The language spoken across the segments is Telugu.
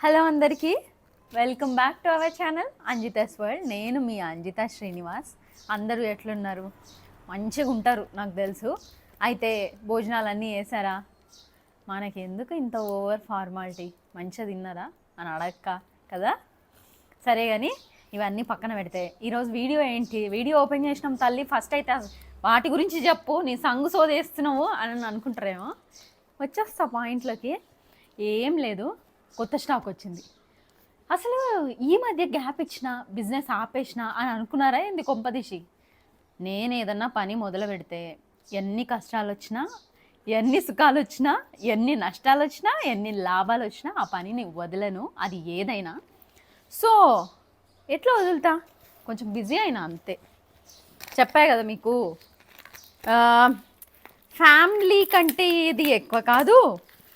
హలో అందరికీ, welcome back to our channel Anjitha's World. నేను మీ అంజిత శ్రీనివాస్. అందరూ ఎట్లున్నారు? మంచిగా ఉంటారు నాకు తెలుసు. అయితే భోజనాలన్నీ వేసారా? మనకి ఎందుకు ఇంత ఓవర్ ఫార్మాలిటీ? మంచిగా తిన్నారా అని అడగక్క కదా. సరే కానీ ఇవన్నీ పక్కన పెడితే ఈరోజు వీడియో ఏంటి? వీడియో ఓపెన్ చేసినాం తల్లి. ఫస్ట్ అయితే వాటి గురించి చెప్పు, నీ సంగు సోదేస్తున్నావు అని అనుకుంటారేమో. వచ్చేస్తా పాయింట్లోకి. ఏం లేదు, కొత్త స్టాక్ వచ్చింది. అసలు ఈ మధ్య గ్యాప్ ఇచ్చిన బిజినెస్ ఆపేసిన అని అనుకున్నారా ఏంది కొంపదీసి? నేను ఏదన్నా పని మొదలు పెడితే ఎన్ని కష్టాలు వచ్చినా, ఎన్ని సుఖాలు వచ్చినా, ఎన్ని నష్టాలు వచ్చినా, ఎన్ని లాభాలు వచ్చినా ఆ పనిని వదలను, అది ఏదైనా. సో ఎట్లా వదులుతా? కొంచెం బిజీ అయినా అంతే. చెప్పా కదా మీకు, ఫ్యామిలీ కంటే ఇది ఎక్కువ కాదు,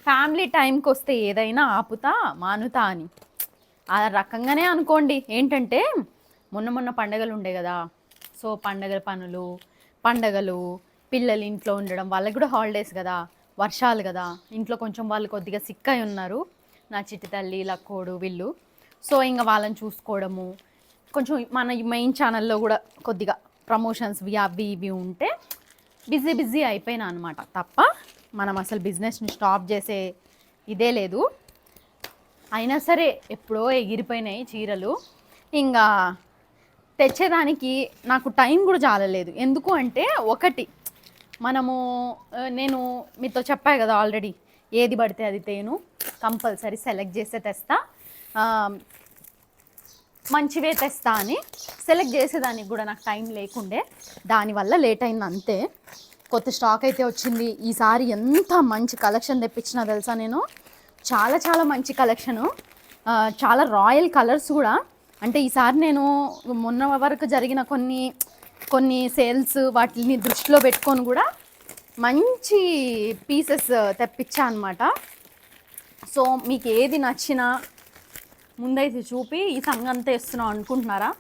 ఫ్యామిలీ టైంకి వస్తే ఏదైనా ఆపుతా మానుతా అని. ఆ రకంగానే అనుకోండి. ఏంటంటే మొన్న పండగలు ఉండే కదా. సో పండగల పనులు, పండగలు, పిల్లలు ఇంట్లో ఉండడం, వాళ్ళకి కూడా హాలిడేస్ కదా, వర్షాలు కదా, ఇంట్లో కొంచెం వాళ్ళు కొద్దిగా సిక్ అయి ఉన్నారు, నా చిట్టి తల్లి లక్కోడు వీళ్ళు. సో ఇంకా వాళ్ళని చూసుకోవడము, కొంచెం మన మెయిన్ ఛానల్లో కూడా కొద్దిగా ప్రమోషన్స్ అవి ఇవి ఉంటే బిజీ అయిపోయినా అనమాట. తప్ప మనం అసలు బిజినెస్ని స్టాప్ చేసే ఇదే లేదు. అయినా సరే ఎప్పుడో ఎగిరిపోయినాయి చీరలు. ఇంకా తెచ్చేదానికి నాకు టైం కూడా చాలలేదు. ఎందుకు అంటే, ఒకటి నేను మీతో చెప్పా కదా ఆల్రెడీ, ఏది పడితే అది తేను, కంపల్సరీ సెలెక్ట్ చేస్తే తెస్తా, మంచివే తెస్తా అని. సెలెక్ట్ చేసేదానికి కూడా నాకు టైం లేకుండే, దానివల్ల లేట్ అయింది అంతే. కొత్త స్టాక్ అయితే వచ్చింది. ఈసారి ఎంత మంచి కలెక్షన్ తెప్పించినా తెలుసా నేను. చాలా మంచి కలెక్షను, చాలా రాయల్ కలర్స్ కూడా. అంటే ఈసారి నేను మొన్న వరకు జరిగిన కొన్ని సేల్స్ వాటిని దృష్టిలో పెట్టుకొని కూడా మంచి పీసెస్ తెప్పించా అనమాట. సో మీకు ఏది నచ్చినా ముందైతే చూపి ఈ సంగంతా ఇస్తున్నాం అనుకుంటున్నారా?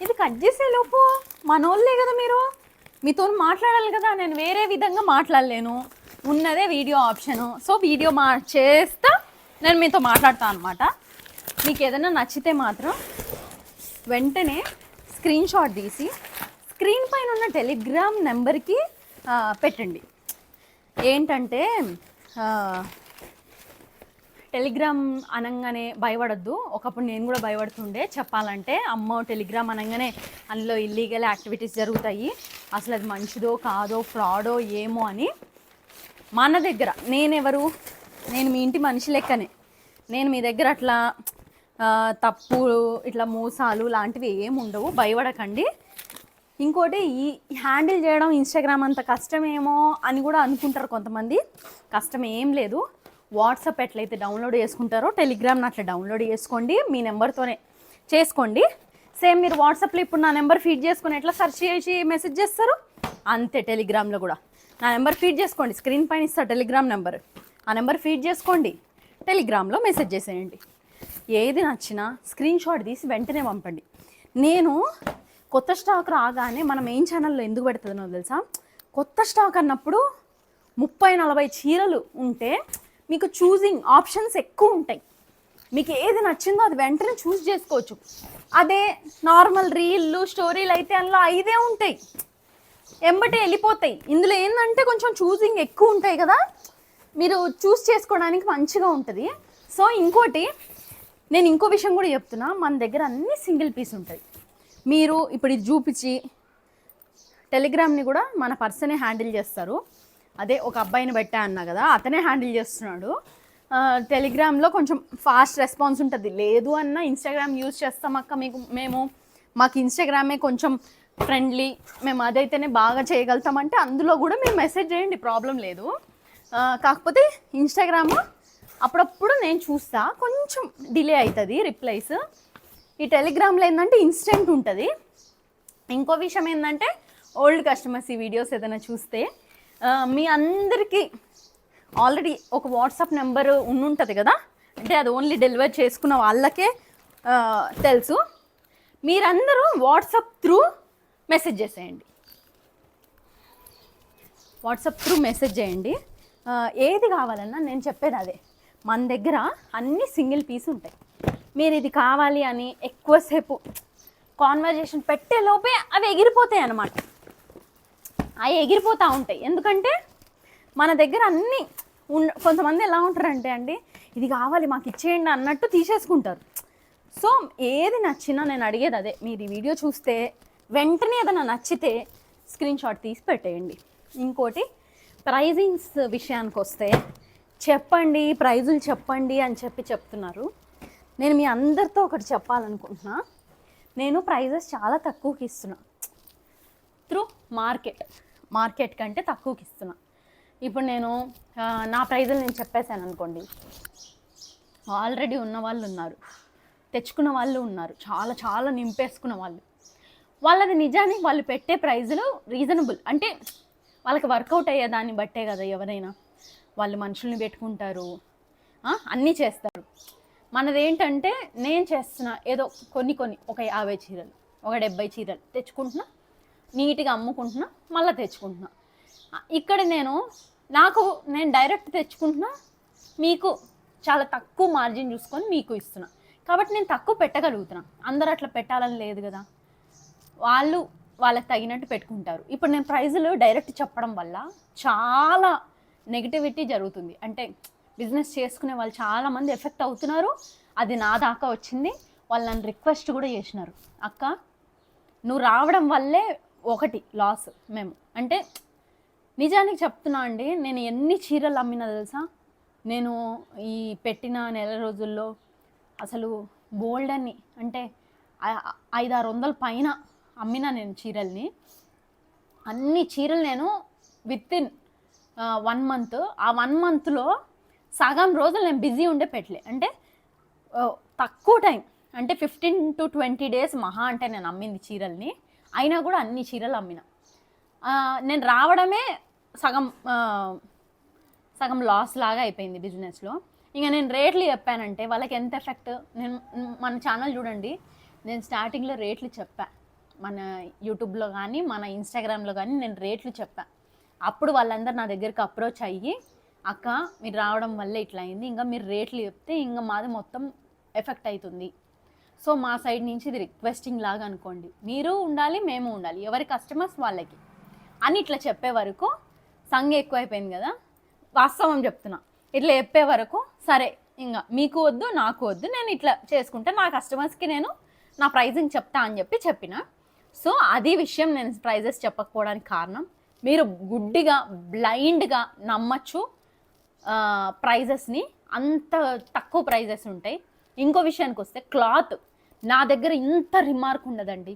ఇది కట్ చేసేలోపు మనోళ్ళే కదా మీరు, మీతో మాట్లాడాలి కదా. నేను వేరే విధంగా మాట్లాడలేను, ఉన్నదే వీడియో ఆప్షను. సో వీడియో చేస్తా, నేను మీతో మాట్లాడతాను అనమాట. మీకు ఏదైనా నచ్చితే మాత్రం వెంటనే స్క్రీన్ షాట్ తీసి స్క్రీన్ పైన ఉన్న టెలిగ్రామ్ నెంబర్కి పెట్టండి. ఏంటంటే టెలిగ్రామ్ అనగానే భయపడద్దు. ఒకప్పుడు నేను కూడా భయపడుతుండే చెప్పాలంటే. అమ్మో టెలిగ్రామ్ అనగానే అందులో ఇల్లీగల్ యాక్టివిటీస్ జరుగుతాయి, అసలు అది మంచిదో కాదో ఫ్రాడో ఏమో అని. మన దగ్గర నేను మీ ఇంటి మనిషి లెక్కనే. నేను మీ దగ్గర అట్లా తప్పులు ఇట్లా మోసాలు లాంటివి ఏమి ఉండవు, భయపడకండి. ఇంకోటి, ఈ హ్యాండిల్ చేయడం ఇన్స్టాగ్రామ్ అంత కష్టమేమో అని కూడా అనుకుంటారు కొంతమంది. కష్టం ఏం లేదు. వాట్సాప్ ఎట్లయితే డౌన్లోడ్ చేసుకుంటారో టెలిగ్రామ్ని అట్లా డౌన్లోడ్ చేసుకోండి, మీ నెంబర్తోనే చేసుకోండి. సేమ్ మీరు వాట్సాప్లో ఇప్పుడు నా నెంబర్ ఫీడ్ చేసుకొని ఎట్లా సెర్చ్ చేసి మెసేజ్ చేస్తారు, అంతే టెలిగ్రామ్లో కూడా నా నెంబర్ ఫీడ్ చేసుకోండి. స్క్రీన్ పైన ఇస్తా టెలిగ్రామ్ నెంబర్, ఆ నెంబర్ ఫీడ్ చేసుకోండి, టెలిగ్రామ్లో మెసేజ్ చేసేయండి. ఏది నచ్చినా స్క్రీన్ షాట్ తీసి వెంటనే పంపండి. నేను కొత్త స్టాక్ రాగానే మన మెయిన్ ఛానల్లో ఎందుకు పెడుతుందో తెలుసా? కొత్త స్టాక్ అన్నప్పుడు 30-40 చీరలు ఉంటే మీకు చూసింగ్ ఆప్షన్స్ ఎక్కువ ఉంటాయి. మీకు ఏది నచ్చిందో అది వెంటనే చూస్ చేసుకోవచ్చు. అదే నార్మల్ రీల్లు స్టోరీలు అయితే అందులో 5 ఉంటాయి, ఎంబటే వెళ్ళిపోతాయి. ఇందులో ఏంటంటే కొంచెం చూసింగ్ ఎక్కువ ఉంటాయి కదా, మీరు చూస్ చేసుకోవడానికి మంచిగా ఉంటుంది. సో ఇంకోటి, నేను ఇంకో విషయం కూడా చెప్తున్నా, మన దగ్గర అన్ని సింగిల్ పీస్ ఉంటాయి. మీరు ఇప్పుడు ఇది చూపించి టెలిగ్రామ్ని కూడా మన పర్సనే హ్యాండిల్ చేస్తారు. అదే ఒక అబ్బాయిని పెట్టా అన్నా కదా, అతనే హ్యాండిల్ చేస్తున్నాడు. టెలిగ్రామ్లో కొంచెం ఫాస్ట్ రెస్పాన్స్ ఉంటుంది. లేదు అన్న ఇన్స్టాగ్రామ్ యూజ్ చేస్తాం అక్క, మాకు ఇన్స్టాగ్రామే కొంచెం ఫ్రెండ్లీ, మేము అదైతేనే బాగా చేయగలుగుతామంటే అందులో కూడా మీరు మెసేజ్ చేయండి, ప్రాబ్లం లేదు. కాకపోతే ఇన్స్టాగ్రామ్ అప్పుడప్పుడు నేను చూస్తా, కొంచెం డిలే అవుతుంది రిప్లైస్. ఈ టెలిగ్రామ్లో ఏంటంటే ఇన్స్టెంట్ ఉంటుంది. ఇంకో విషయం ఏంటంటే, ఓల్డ్ కస్టమర్స్ ఈ వీడియోస్ ఏదైనా చూస్తే మీ అందరికీ ఆల్రెడీ ఒక వాట్సాప్ నెంబర్ ఉంటుంది కదా, అంటే అది ఓన్లీ డెలివర్ చేసుకున్న వాళ్ళకే తెలుసు. మీరందరూ వాట్సాప్ త్రూ మెసేజ్ చేసేయండి, వాట్సాప్ త్రూ మెసేజ్ చేయండి. ఏది కావాలన్నా నేను చెప్పేది అదే. మన దగ్గర అన్ని సింగిల్ పీస్ ఉంటాయి. మీరు ఇది కావాలి అని ఎక్కువసేపు కాన్వర్జేషన్ పెట్టే లోపే అవి ఎగిరిపోతాయి అన్నమాట. అవి ఎగిరిపోతూ ఉంటాయి. ఎందుకంటే మన దగ్గర అన్నీ కొంతమంది ఎలా ఉంటారంటే అండి, ఇది కావాలి మాకు ఇచ్చేయండి అన్నట్టు తీసేసుకుంటారు. సో ఏది నచ్చినా నేను అడిగేది అదే, మీరు ఈ వీడియో చూస్తే వెంటనే ఏదైనా నచ్చితే స్క్రీన్ షాట్ తీసి పెట్టేయండి. ఇంకోటి ప్రైజింగ్స్ విషయానికి వస్తే చెప్పండి, ప్రైజులు చెప్పండి అని చెప్తున్నారు. నేను మీ అందరితో ఒకటి చెప్పాలనుకుంటున్నా, నేను ప్రైజెస్ చాలా తక్కువకి ఇస్తున్నా. త్రూ మార్కెట్ కంటే తక్కువకి ఇస్తున్నా. ఇప్పుడు నేను నా ప్రైజులు నేను చెప్పేశాను అనుకోండి, ఆల్రెడీ ఉన్న వాళ్ళు ఉన్నారు, తెచ్చుకున్న వాళ్ళు ఉన్నారు, చాలా చాలా నింపేసుకున్న వాళ్ళది నిజానికి వాళ్ళు పెట్టే ప్రైజులు రీజనబుల్. అంటే వాళ్ళకి వర్కౌట్ అయ్యే దాన్ని బట్టే కదా ఎవరైనా, వాళ్ళు మనుషుల్ని పెట్టుకుంటారు, అన్నీ చేస్తారు. మనది ఏంటంటే నేను చేస్తున్నా ఏదో కొన్ని ఒక 50 చీరలు, ఒక 70 చీరలు తెచ్చుకుంటున్నా, నీట్గా అమ్ముకుంటున్నా, మళ్ళీ తెచ్చుకుంటున్నా. ఇక్కడ నేను డైరెక్ట్ తెచ్చుకుంటున్నా, మీకు చాలా తక్కువ మార్జిన్ చూసుకొని మీకు ఇస్తున్నా. కాబట్టి నేను తక్కువ పెట్టగలుగుతున్నా. అందరూ అట్లా పెట్టాలని లేదు కదా, వాళ్ళకి తగినట్టు పెట్టుకుంటారు. ఇప్పుడు నేను ప్రైజులు డైరెక్ట్ చెప్పడం వల్ల చాలా నెగిటివిటీ జరుగుతుంది. అంటే బిజినెస్ చేసుకునే వాళ్ళు చాలామంది ఎఫెక్ట్ అవుతున్నారు. అది నా దాకా వచ్చింది. వాళ్ళు నన్ను రిక్వెస్ట్ కూడా చేసినారు, అక్క నువ్వు రావడం వల్లే ఒకటి లాస్ మేము. అంటే నిజానికి చెప్తున్నా అండి, నేను ఎన్ని చీరలు అమ్మినా తెలుసా, నేను ఈ పెట్టిన నెల రోజుల్లో అసలు బోల్డ్ అని అంటే 500-600 పైన అమ్మినా నేను చీరల్ని. అన్ని చీరలు నేను వితిన్ 1 మంత్, ఆ 1 మంత్లో సగం రోజులు నేను బిజీ ఉండే పెట్టలే. అంటే తక్కువ టైం, అంటే 15 to 20 డేస్ మహా అంటే నేను అమ్మింది చీరల్ని. అయినా కూడా అన్ని చీరలు అమ్మిన. నేను రావడమే సగం లాస్ లాగా అయిపోయింది బిజినెస్లో. ఇంకా నేను రేట్లు చెప్పానంటే వాళ్ళకి ఎంత ఎఫెక్ట్. నేను మన ఛానల్ చూడండి, నేను స్టార్టింగ్లో రేట్లు చెప్పా, మన యూట్యూబ్లో కానీ మన ఇన్స్టాగ్రామ్లో కానీ నేను రేట్లు చెప్పా. అప్పుడు వాళ్ళందరూ నా దగ్గరికి అప్రోచ్ అయ్యి, అక్క మీరు రావడం వల్ల ఇట్లా అయింది, ఇంకా మీరు రేట్లు చెప్తే ఇంకా మాది మొత్తం ఎఫెక్ట్ అవుతుంది. సో మా సైడ్ నుంచి ఇది రిక్వెస్టింగ్ లాగా అనుకోండి, మీరు ఉండాలి మేము ఉండాలి, ఎవరి కస్టమర్స్ వాళ్ళకి అని ఇట్లా చెప్పే వరకు సంగ ఎక్కువైపోయింది కదా. వాస్తవం చెప్తున్నా, ఇట్లా చెప్పే వరకు సరే ఇంకా మీకు వద్దు నాకు వద్దు, నేను ఇట్లా చేసుకుంటే నా కస్టమర్స్కి నేను నా ప్రైజింగ్ చెప్తా అని చెప్పిన. సో అది విషయం, నేను ప్రైజెస్ చెప్పకపోవడానికి కారణం. మీరు గుడ్డిగా బ్లైండ్గా నమ్మచ్చు ప్రైజెస్ని, అంత తక్కువ ప్రైజెస్ ఉంటాయి. ఇంకో విషయానికి వస్తే క్లాత్, నా దగ్గర ఇంత రిమార్క్ ఉండదండి,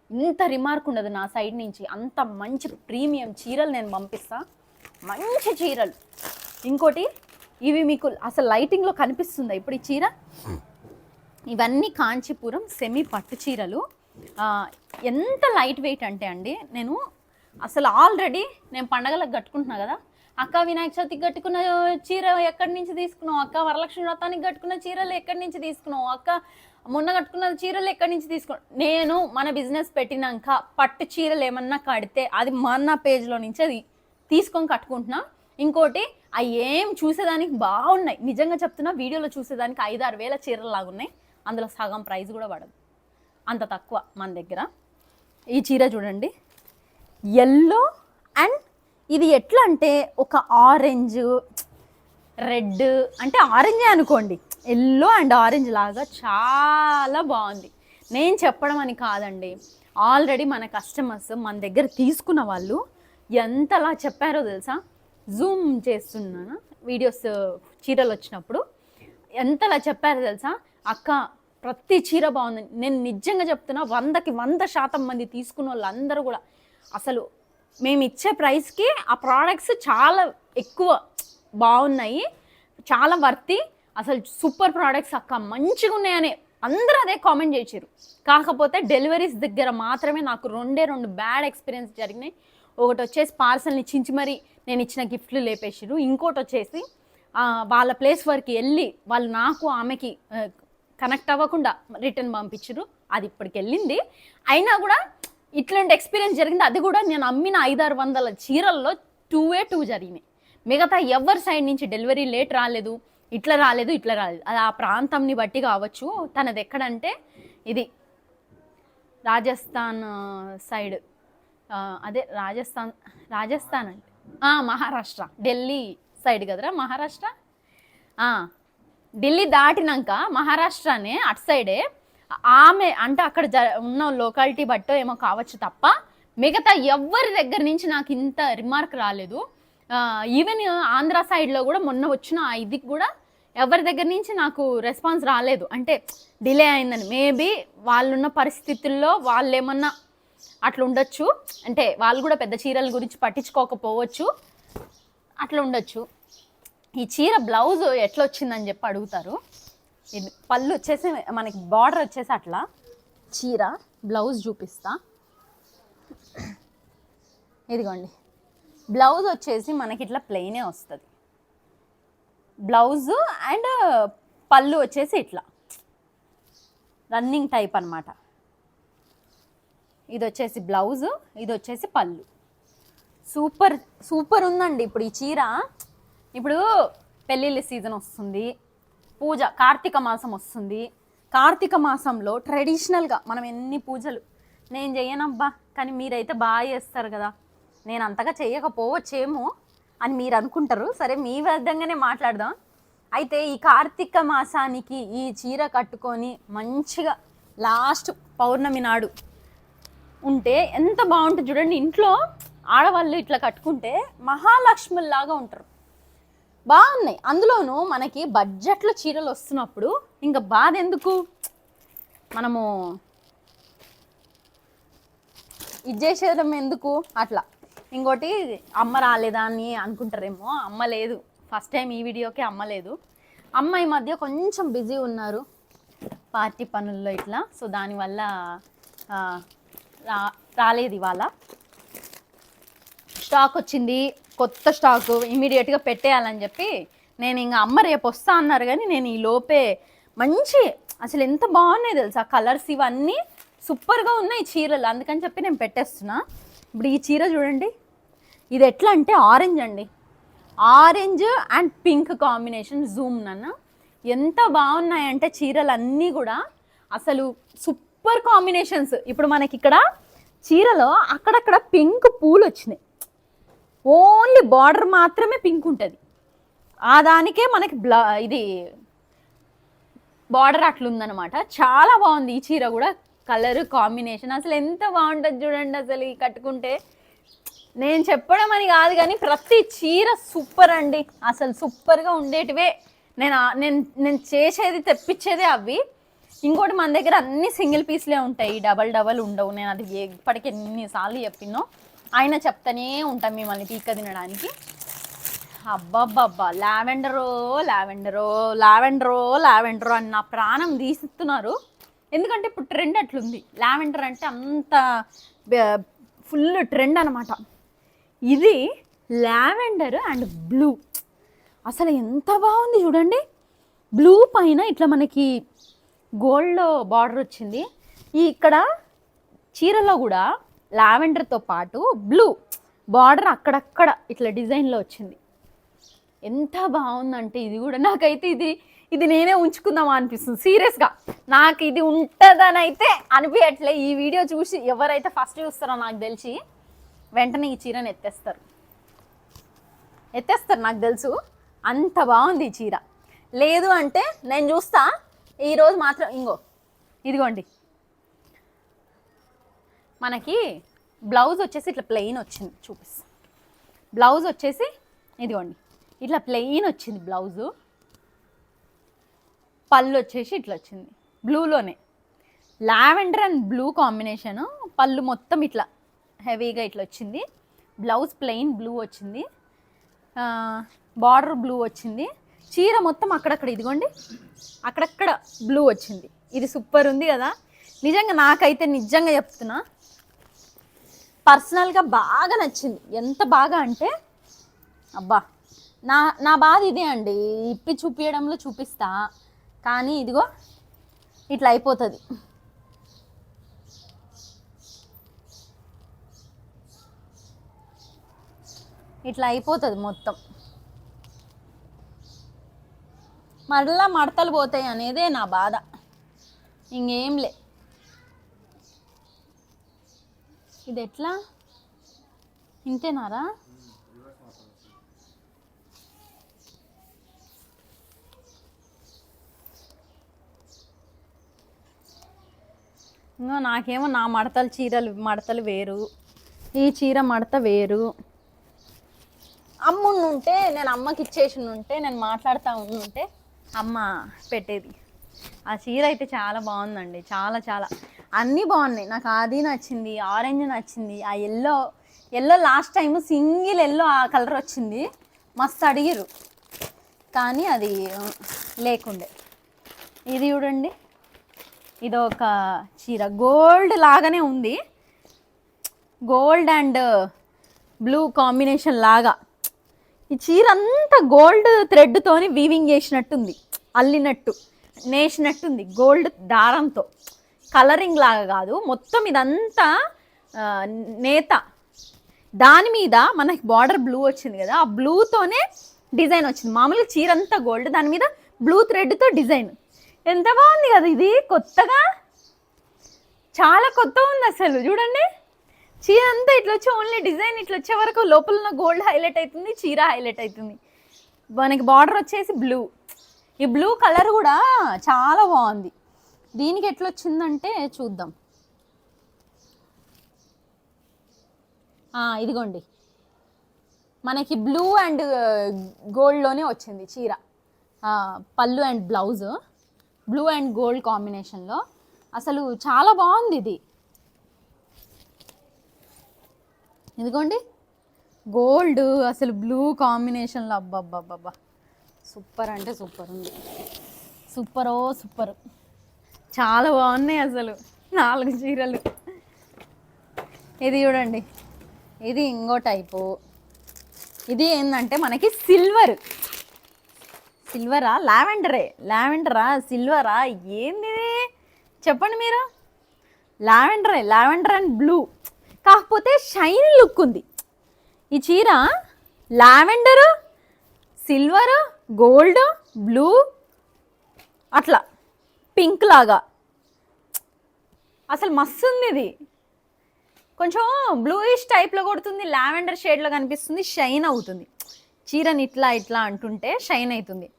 ఇంత రిమార్క్ ఉండదు నా సైడ్ నుంచి. అంత మంచి ప్రీమియం చీరలు నేను పంపిస్తా, మంచి చీరలు. ఇంకోటి, ఇవి మీకు అసలు లైటింగ్లో కనిపిస్తుందా ఇప్పుడు ఈ చీర? ఇవన్నీ కాంచీపురం సెమీ పట్టు చీరలు. ఎంత లైట్ వెయిట్ అంటే అండి, నేను అసలు ఆల్రెడీ నేను పండగలకు కట్టుకుంటున్నా కదా, అక్క వినాయక చవితికి కట్టుకున్న చీర ఎక్కడి నుంచి తీసుకున్నావు, అక్క వరలక్ష్మి వ్రతానికి కట్టుకున్న చీరలు ఎక్కడి నుంచి తీసుకున్నావు, అక్క మొన్న కట్టుకున్న చీరలు ఎక్కడి నుంచి తీసుకున్నావు. నేను మన బిజినెస్ పెట్టినాక పట్టు చీరలు ఏమన్నా కడితే అది మన పేజ్లో నుంచి అది తీసుకొని కట్టుకుంటున్నా. ఇంకోటి, అవి ఏం చూసేదానికి బాగున్నాయి, నిజంగా చెప్తున్నా, వీడియోలో చూసేదానికి 5-6 వేల చీరలు లాగా ఉన్నాయి. అందులో సగం ప్రైస్ కూడా పడదు, అంత తక్కువ మన దగ్గర. ఈ చీర చూడండి, ఎల్లో అండ్ ఇది ఎట్లా అంటే ఒక ఆరెంజ్ రెడ్, అంటే ఆరెంజే అనుకోండి, ఎల్లో అండ్ ఆరెంజ్ లాగా చాలా బాగుంది. నేను చెప్పడం అని కాదండి, ఆల్రెడీ మన కస్టమర్స్ మన దగ్గర తీసుకున్న వాళ్ళు ఎంతలా చెప్పారో తెలుసా. జూమ్ చేస్తున్నాను వీడియోస్ చీరలు వచ్చినప్పుడు, ఎంతలా చెప్పారో తెలుసా, అక్క ప్రతి చీర బాగుంది. నేను నిజంగా చెప్తున్నా, 100కి 100% మంది తీసుకున్న వాళ్ళందరూ కూడా అసలు మేము ఇచ్చే ప్రైస్కి ఆ ప్రోడక్ట్స్ చాలా ఎక్కువ బాగున్నాయి, చాలా వర్తి, అసలు సూపర్ ప్రోడక్ట్స్ అక్క, మంచిగా ఉన్నాయని అందరూ అదే కామెంట్ చేశారు. కాకపోతే డెలివరీస్ దగ్గర మాత్రమే నాకు 2 బ్యాడ్ ఎక్స్పీరియన్స్ జరిగినాయి. ఒకటి వచ్చేసి పార్సల్ని చించి మరీ నేను ఇచ్చిన గిఫ్ట్లు లేపేసారు. ఇంకోటి వచ్చేసి వాళ్ళ ప్లేస్ వరకు వెళ్ళి వాళ్ళు నాకు ఆమెకి కనెక్ట్ అవ్వకుండా రిటర్న్ పంపించారు. అది ఇప్పటికి వెళ్ళింది. అయినా కూడా ఇట్లాంటి ఎక్స్పీరియన్స్ జరిగింది. అది కూడా నేను అమ్మిన 500-600 చీరల్లో 2 జరిగినాయి. మిగతా ఎవరి సైడ్ నుంచి డెలివరీ లేట్ రాలేదు, ఇట్లా రాలేదు ఇట్లా రాలేదు, అది ఆ ప్రాంతంని బట్టి కావచ్చు. తనది ఎక్కడంటే ఇది రాజస్థాన్ సైడ్, అదే రాజస్థాన్ అంటే మహారాష్ట్ర, ఢిల్లీ సైడ్ కదరా మహారాష్ట్ర. ఢిల్లీ దాటినాక మహారాష్ట్రనే అటు సైడే. ఆమె అంటే అక్కడ ఉన్న లోకాలిటీ బట్టో ఏమో కావచ్చు తప్ప మిగతా ఎవరి దగ్గర నుంచి నాకు ఇంత రిమార్క్ రాలేదు. ఈవెన్ ఆంధ్ర సైడ్లో కూడా మొన్న వచ్చిన ఇదికి కూడా ఎవరి దగ్గర నుంచి నాకు రెస్పాన్స్ రాలేదు. అంటే డిలే అయిందని, మేబీ వాళ్ళున్న పరిస్థితుల్లో వాళ్ళు ఏమన్నా అట్లా ఉండొచ్చు, అంటే వాళ్ళు కూడా పెద్ద చీరల గురించి పట్టించుకోకపోవచ్చు, అట్లా ఉండొచ్చు. ఈ చీర బ్లౌజ్ ఎట్లా వచ్చిందని చెప్పి అడుగుతారు. ఇది పళ్ళు వచ్చేసి మనకి బార్డర్ వచ్చేసి అట్లా, చీర బ్లౌజ్ చూపిస్తా. ఇదిగోండి, బ్లౌజ్ వచ్చేసి మనకి ఇట్లా ప్లెయినే వస్తుంది బ్లౌజు, అండ్ పళ్ళు వచ్చేసి ఇట్లా రన్నింగ్ టైప్ అనమాట. ఇది వచ్చేసి బ్లౌజు, ఇది వచ్చేసి పళ్ళు. సూపర్ సూపర్ ఉందండి. ఇప్పుడు ఈ చీర, ఇప్పుడు పెళ్ళిళ్ళ సీజన్ వస్తుంది, పూజ కార్తీక మాసం వస్తుంది. కార్తీక మాసంలో ట్రెడిషనల్గా మనం ఎన్ని పూజలు, నేను చెయ్యనబ్బా కానీ మీరైతే బాగా చేస్తారు కదా, నేను అంతగా చేయకపోవచ్చేమో అని మీరు అనుకుంటారు. సరే, మీ విధంగానే మాట్లాడదాం. అయితే ఈ కార్తీక మాసానికి ఈ చీర కట్టుకొని మంచిగా లాస్ట్ పౌర్ణమి నాడు ఉంటే ఎంత బాగుంటుంది చూడండి. ఇంట్లో ఆడవాళ్ళు ఇట్లా కట్టుకుంటే మహాలక్ష్ముల్లాగా ఉంటారు. బాగున్నాయి. అందులోనూ మనకి బడ్జెట్లో చీరలు వస్తున్నప్పుడు ఇంకా బాధ ఎందుకు, మనము ఇది చేసేయడం ఎందుకు అట్లా. ఇంకోటి, అమ్మ రాలేదా అని అనుకుంటారేమో, అమ్మ లేదు. ఫస్ట్ టైం ఈ వీడియోకి అమ్మ లేదు. అమ్మ ఈ మధ్య కొంచెం బిజీ ఉన్నారు పార్టీ పనుల్లో ఇట్లా, సో దానివల్ల రాలేదు. ఇవాళ స్టాక్ వచ్చింది, కొత్త స్టాకు, ఇమీడియట్గా పెట్టేయాలని చెప్పి నేను ఇంకా అమ్మ రేపు వస్తా అన్నారు కానీ నేను ఈ లోపే మంచి, అసలు ఎంత బాగున్నాయి తెలుసా కలర్స్, ఇవన్నీ సూపర్గా ఉన్నాయి చీరలు, అందుకని చెప్పి నేను పెట్టేస్తున్నా. ఇప్పుడు ఈ చీర చూడండి, ఇది ఎట్లా అంటే ఆరెంజ్ అండి, orange and pink combination. Zoom నన్న ఎంత బాగున్నాయంటే చీరలు అన్నీ కూడా అసలు సూపర్ కాంబినేషన్స్. ఇప్పుడు మనకి ఇక్కడ చీరలో అక్కడక్కడ పింక్ పూలు వచ్చినాయి, ఓన్లీ బార్డర్ మాత్రమే పింక్ ఉంటుంది, ఆ దానికే మనకి ఇది బార్డర్ అట్లుందనమాట. చాలా బాగుంది ఈ చీర కూడా, కలర్ కాంబినేషన్ అసలు ఎంత బాగుంటుంది చూడండి. అసలు ఈ కట్టుకుంటే, నేను చెప్పడం అని కాదు కానీ ప్రతి చీర సూపర్ అండి, అసలు సూపర్గా ఉండేటివే. నేను చేసేది తెప్పించేదే అవి. ఇంకోటి, మన దగ్గర అన్ని సింగిల్ పీస్లే ఉంటాయి, డబల్ ఉండవు. నేను అది ఇప్పటికీ ఎన్నిసార్లు చెప్పినో, ఆయన చెప్తానే ఉంటాం మిమ్మల్ని పీక తినడానికి. అబ్బాబ్బా, లావెండరో లావెండరో లావెండరో లావెండరో అని నా ప్రాణం తీస్తున్నారు. ఎందుకంటే ఇప్పుడు ట్రెండ్ అట్లుంది, లావెండర్ అంటే అంత ఫుల్ ట్రెండ్ అనమాట. ఇది లావెండర్ అండ్ బ్లూ, అసలు ఎంత బాగుంది చూడండి. బ్లూ పైన ఇట్లా మనకి గోల్డ్ బార్డర్ వచ్చింది. ఇక్కడ చీరలో కూడా లావెండర్తో పాటు బ్లూ బార్డర్ అక్కడక్కడ ఇట్లా డిజైన్లో వచ్చింది. ఎంత బాగుందంటే ఇది కూడా నాకైతే ఇది నేనే ఉంచుకుందామా అనిపిస్తుంది సీరియస్గా. నాకు ఇది ఉంటుందని అయితే అనిపించట్లే. ఈ వీడియో చూసి ఎవరైతే ఫస్ట్ చూస్తారో నాకు తెలిసి వెంటనే ఈ చీరను ఎత్తేస్తారు నాకు తెలుసు, అంత బాగుంది ఈ చీర. లేదు అంటే నేను చూస్తా, ఈరోజు మాత్రం ఇదిగోండి, మనకి బ్లౌజ్ వచ్చేసి ఇట్లా ప్లెయిన్ వచ్చింది, చూపిస్తా. బ్లౌజ్ వచ్చేసి ఇదిగోండి ఇట్లా ప్లెయిన్ వచ్చింది బ్లౌజు, పళ్ళు వచ్చేసి ఇట్లా వచ్చింది బ్లూలోనే, లావెండర్ అండ్ బ్లూ కాంబినేషను. పళ్ళు మొత్తం ఇట్లా హెవీగా ఇట్లా వచ్చింది, బ్లౌజ్ ప్లెయిన్ బ్లూ వచ్చింది, బార్డర్ బ్లూ వచ్చింది, చీర మొత్తం అక్కడక్కడ ఇదిగోండి అక్కడక్కడ బ్లూ వచ్చింది. ఇది సూపర్ ఉంది కదా నిజంగా. నాకైతే నిజంగా చెప్తున్నా, పర్సనల్గా బాగా నచ్చింది. ఎంత బాగా అంటే అబ్బా, నా బాధ ఇదే అండి, ఇప్పి చూపించడంలో చూపిస్తా కానీ ఇదిగో ఇట్లా అయిపోతుంది. ఇట్లా అయిపోతుంది మొత్తం. మరలా మడతలు పోతాయి అనేదే నా బాధ, ఇంకేం లే. ఇది ఎట్లా ఇంతేనారా? నాకేమో నా మడతలు చీరలు మడతలు వేరు, ఈ చీర మడత వేరు. అమ్ముంటే నేను అమ్మకి ఇచ్చేసి ఉంటే, నేను మాట్లాడుతూ ఉంటే అమ్మ పెట్టేది. ఆ చీర అయితే చాలా బాగుందండి, చాలా చాలా అన్నీ బాగున్నాయి. నాకు అది నచ్చింది, ఆరెంజ్ నచ్చింది, ఆ yellow yellow last time single yellow ఆ కలర్ వచ్చింది, మస్తు అడిగిరు కానీ అది లేకుండే. ఇది చూడండి, ఇది ఒక చీర గోల్డ్ లాగానే ఉంది, గోల్డ్ అండ్ బ్లూ కాంబినేషన్ లాగా. ఈ చీర అంతా గోల్డ్ థ్రెడ్తోని వీవింగ్ చేసినట్టుంది, అల్లినట్టు నేసినట్టుంది గోల్డ్ దారంతో. కలరింగ్ లాగా కాదు, మొత్తం ఇదంతా నేత. దాని మీద మనకి బార్డర్ బ్లూ వచ్చింది కదా, ఆ బ్లూతోనే డిజైన్ వచ్చింది. మామూలుగా చీర అంతా గోల్డ్, దాని మీద బ్లూ థ్రెడ్తో డిజైన్. ఎంత బాగుంది కదా ఇది, కొత్తగా చాలా కొత్తగా ఉంది అసలు. చూడండి చీర అంతా ఇట్లా వచ్చి ఓన్లీ డిజైన్ ఇట్లా వచ్చే వరకు లోపల ఉన్న గోల్డ్ హైలైట్ అవుతుంది, చీర హైలైట్ అవుతుంది. మనకి బార్డర్ వచ్చేసి బ్లూ, ఈ బ్లూ కలర్ కూడా చాలా బాగుంది. దీనికి ఎట్లా వచ్చిందంటే చూద్దాం. ఇదిగోండి, మనకి బ్లూ అండ్ గోల్డ్లోనే వచ్చింది చీర. పళ్ళు and blouse blue and gold కాంబినేషన్లో, అసలు చాలా బాగుంది ఇది. ఇదిగోండి గోల్డ్ అసలు బ్లూ కాంబినేషన్లో, అబ్బబ్బబ్బబ్బా సూపర్ అంటే సూపర్ ఉంది, సూపరో సూపర్, చాలా బాగున్నాయి అసలు 4 చీరలు. ఇది చూడండి, ఇది ఇంకో టైపు. ఇది ఏంటంటే మనకి సిల్వరా లావెండరా సిల్వరా ఏంది చెప్పండి మీరు? లావెండర్ అండ్ బ్లూ, కాకపోతే షైన్ లుక్ ఉంది ఈ చీర. లావెండర్, సిల్వర్, గోల్డ్, బ్లూ, అట్లా పింక్ లాగా అసలు మస్తు ఉంది. ఇది కొంచెం బ్లూయిష్ టైప్లో కొడుతుంది, లావెండర్ షేడ్లో కనిపిస్తుంది, షైన్ అవుతుంది. చీరని ఇట్లా అంటుంటే షైన్ అవుతుంది.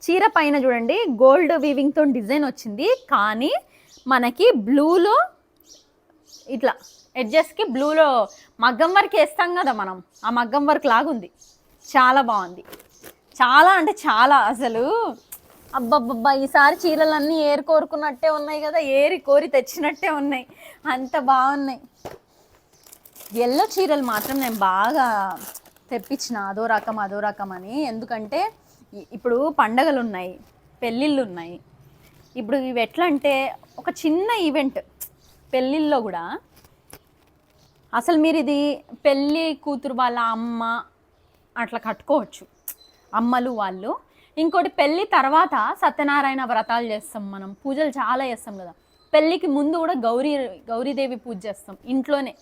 చీర పైన చూడండి గోల్డ్ వీవింగ్తో డిజైన్ వచ్చింది, కానీ మనకి బ్లూలో ఇట్లా ఎడ్జెస్కి బ్లూలో మగ్గం వర్క్ వేస్తాం కదా మనం, ఆ మగ్గం వర్క్ లాగుంది. చాలా బాగుంది, చాలా అంటే చాలా అసలు. అబ్బబ్బబ్బా ఈసారి చీరలన్నీ ఏరి కోరుకున్నట్టే ఉన్నాయి కదా, ఏరి కోరి తెచ్చినట్టే ఉన్నాయి, అంత బాగున్నాయి. ఎల్లో చీరలు మాత్రం నేను బాగా తెప్పించిన, అదో రకం అని. ఎందుకంటే ఇప్పుడు పండగలు ఉన్నాయి, పెళ్ళిళ్ళు ఉన్నాయి. ఇప్పుడు ఇవి ఎట్లా అంటే ఒక చిన్న ఈవెంట్ పెళ్ళిళ్ళలో కూడా, అసలు మీరు ఇది పెళ్ళి కూతురు వాళ్ళ అమ్మ అట్లా కట్టుకోవచ్చు, అమ్మలు వాళ్ళు. ఇంకోటి పెళ్ళి తర్వాత సత్యనారాయణ వ్రతాలు చేస్తాం మనం, పూజలు చాలా చేస్తాం కదా. పెళ్ళికి ముందు కూడా గౌరీదేవి పూజ చేస్తాం ఇంట్లోనే,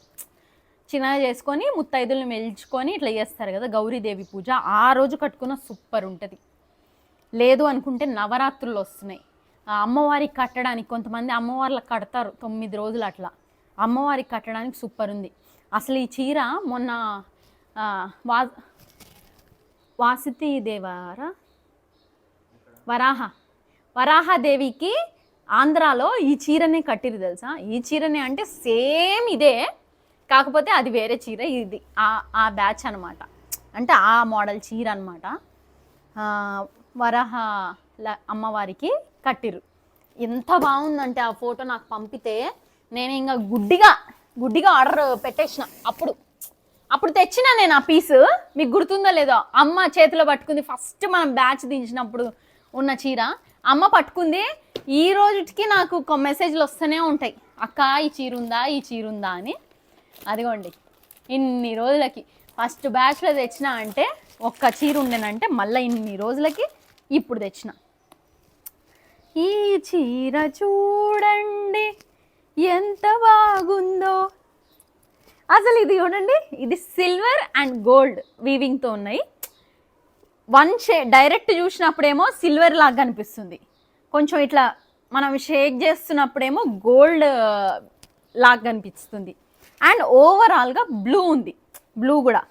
చిన్నగా చేసుకొని ముత్తైదులను మెల్చుకొని ఇట్లా చేస్తారు కదా గౌరీదేవి పూజ. ఆ రోజు కట్టుకున్న సూపర్ ఉంటుంది. లేదు అనుకుంటే నవరాత్రులు వస్తున్నాయి, అమ్మవారికి కట్టడానికి కొంతమంది అమ్మవార్లకు కడతారు 9 రోజులు అట్లా, అమ్మవారికి కట్టడానికి సూపర్ ఉంది అసలు. ఈ చీర మొన్న వాసితి దేవారా వరాహదేవికి ఆంధ్రాలో ఈ చీరనే కట్టిరు తెలుసా. ఈ చీరనే అంటే సేమ్ ఇదే, కాకపోతే అది వేరే చీర, ఇది ఆ బ్యాచ్ అనమాట, అంటే ఆ మోడల్ చీర అనమాట. వరాహ అమ్మవారికి కట్టిరు. ఎంత బాగుందంటే ఆ ఫోటో నాకు పంపితే నేను ఇంకా గుడ్డిగా ఆర్డర్ పెట్టేసిన. అప్పుడు తెచ్చిన నేను ఆ పీసు, మీకు గుర్తుందో లేదో, అమ్మ చేతిలో పట్టుకుంది ఫస్ట్ మనం బ్యాచ్ దించినప్పుడు ఉన్న చీర. అమ్మ పట్టుకుంది, ఈ రోజుకి నాకు మెసేజ్లు వస్తూనే ఉంటాయి, అక్క ఈ చీర ఉందా అని. అదిగోండి ఇన్ని రోజులకి ఫస్ట్ బ్యాచ్లో తెచ్చిన అంటే, ఒక్క చీర ఉండేనంటే మళ్ళీ ఇన్ని రోజులకి ఇప్పుడు తెచ్చిన. ఈ చీర చూడండి ఎంత బాగుందో అసలు. ఇది చూడండి, ఇది సిల్వర్ అండ్ గోల్డ్ వీవింగ్తో ఉన్నాయి. డైరెక్ట్ చూసినప్పుడేమో సిల్వర్ లాగా కనిపిస్తుంది, కొంచెం ఇట్లా మనం షేక్ చేస్తున్నప్పుడేమో గోల్డ్ లాగా కనిపిస్తుంది. అండ్ ఓవరాల్గా బ్లూ ఉంది, బ్లూ కూడా.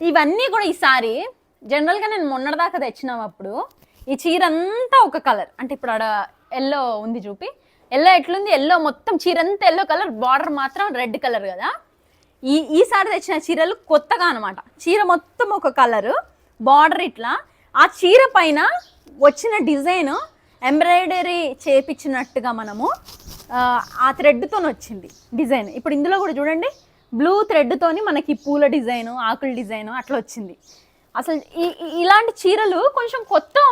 ఇవన్నీ కూడా ఈసారి జనరల్గా నేను మొన్నటిదాకా తెచ్చినప్పుడు ఈ చీర అంతా ఒక కలర్, అంటే ఇప్పుడు ఆడ ఎల్లో ఉంది చూపి, ఎల్లో ఎట్లుంది, ఎల్లో మొత్తం చీర అంతా ఎల్లో కలర్, బార్డర్ మాత్రం రెడ్ కలర్ కదా. ఈసారి తెచ్చిన చీరలు కొత్తగా అనమాట, చీర మొత్తం ఒక కలరు, బార్డర్ ఇట్లా, ఆ చీర పైన వచ్చిన డిజైన్ ఎంబ్రాయిడరీ చేపించినట్టుగా మనము ఆ థ్రెడ్తో వచ్చింది డిజైన్. ఇప్పుడు ఇందులో కూడా చూడండి, బ్లూ థ్రెడ్తోని మనకి పూల డిజైను, ఆకుల డిజైను అట్లా వచ్చింది. అసలు ఇలాంటి చీరలు కొంచెం కొత్తగా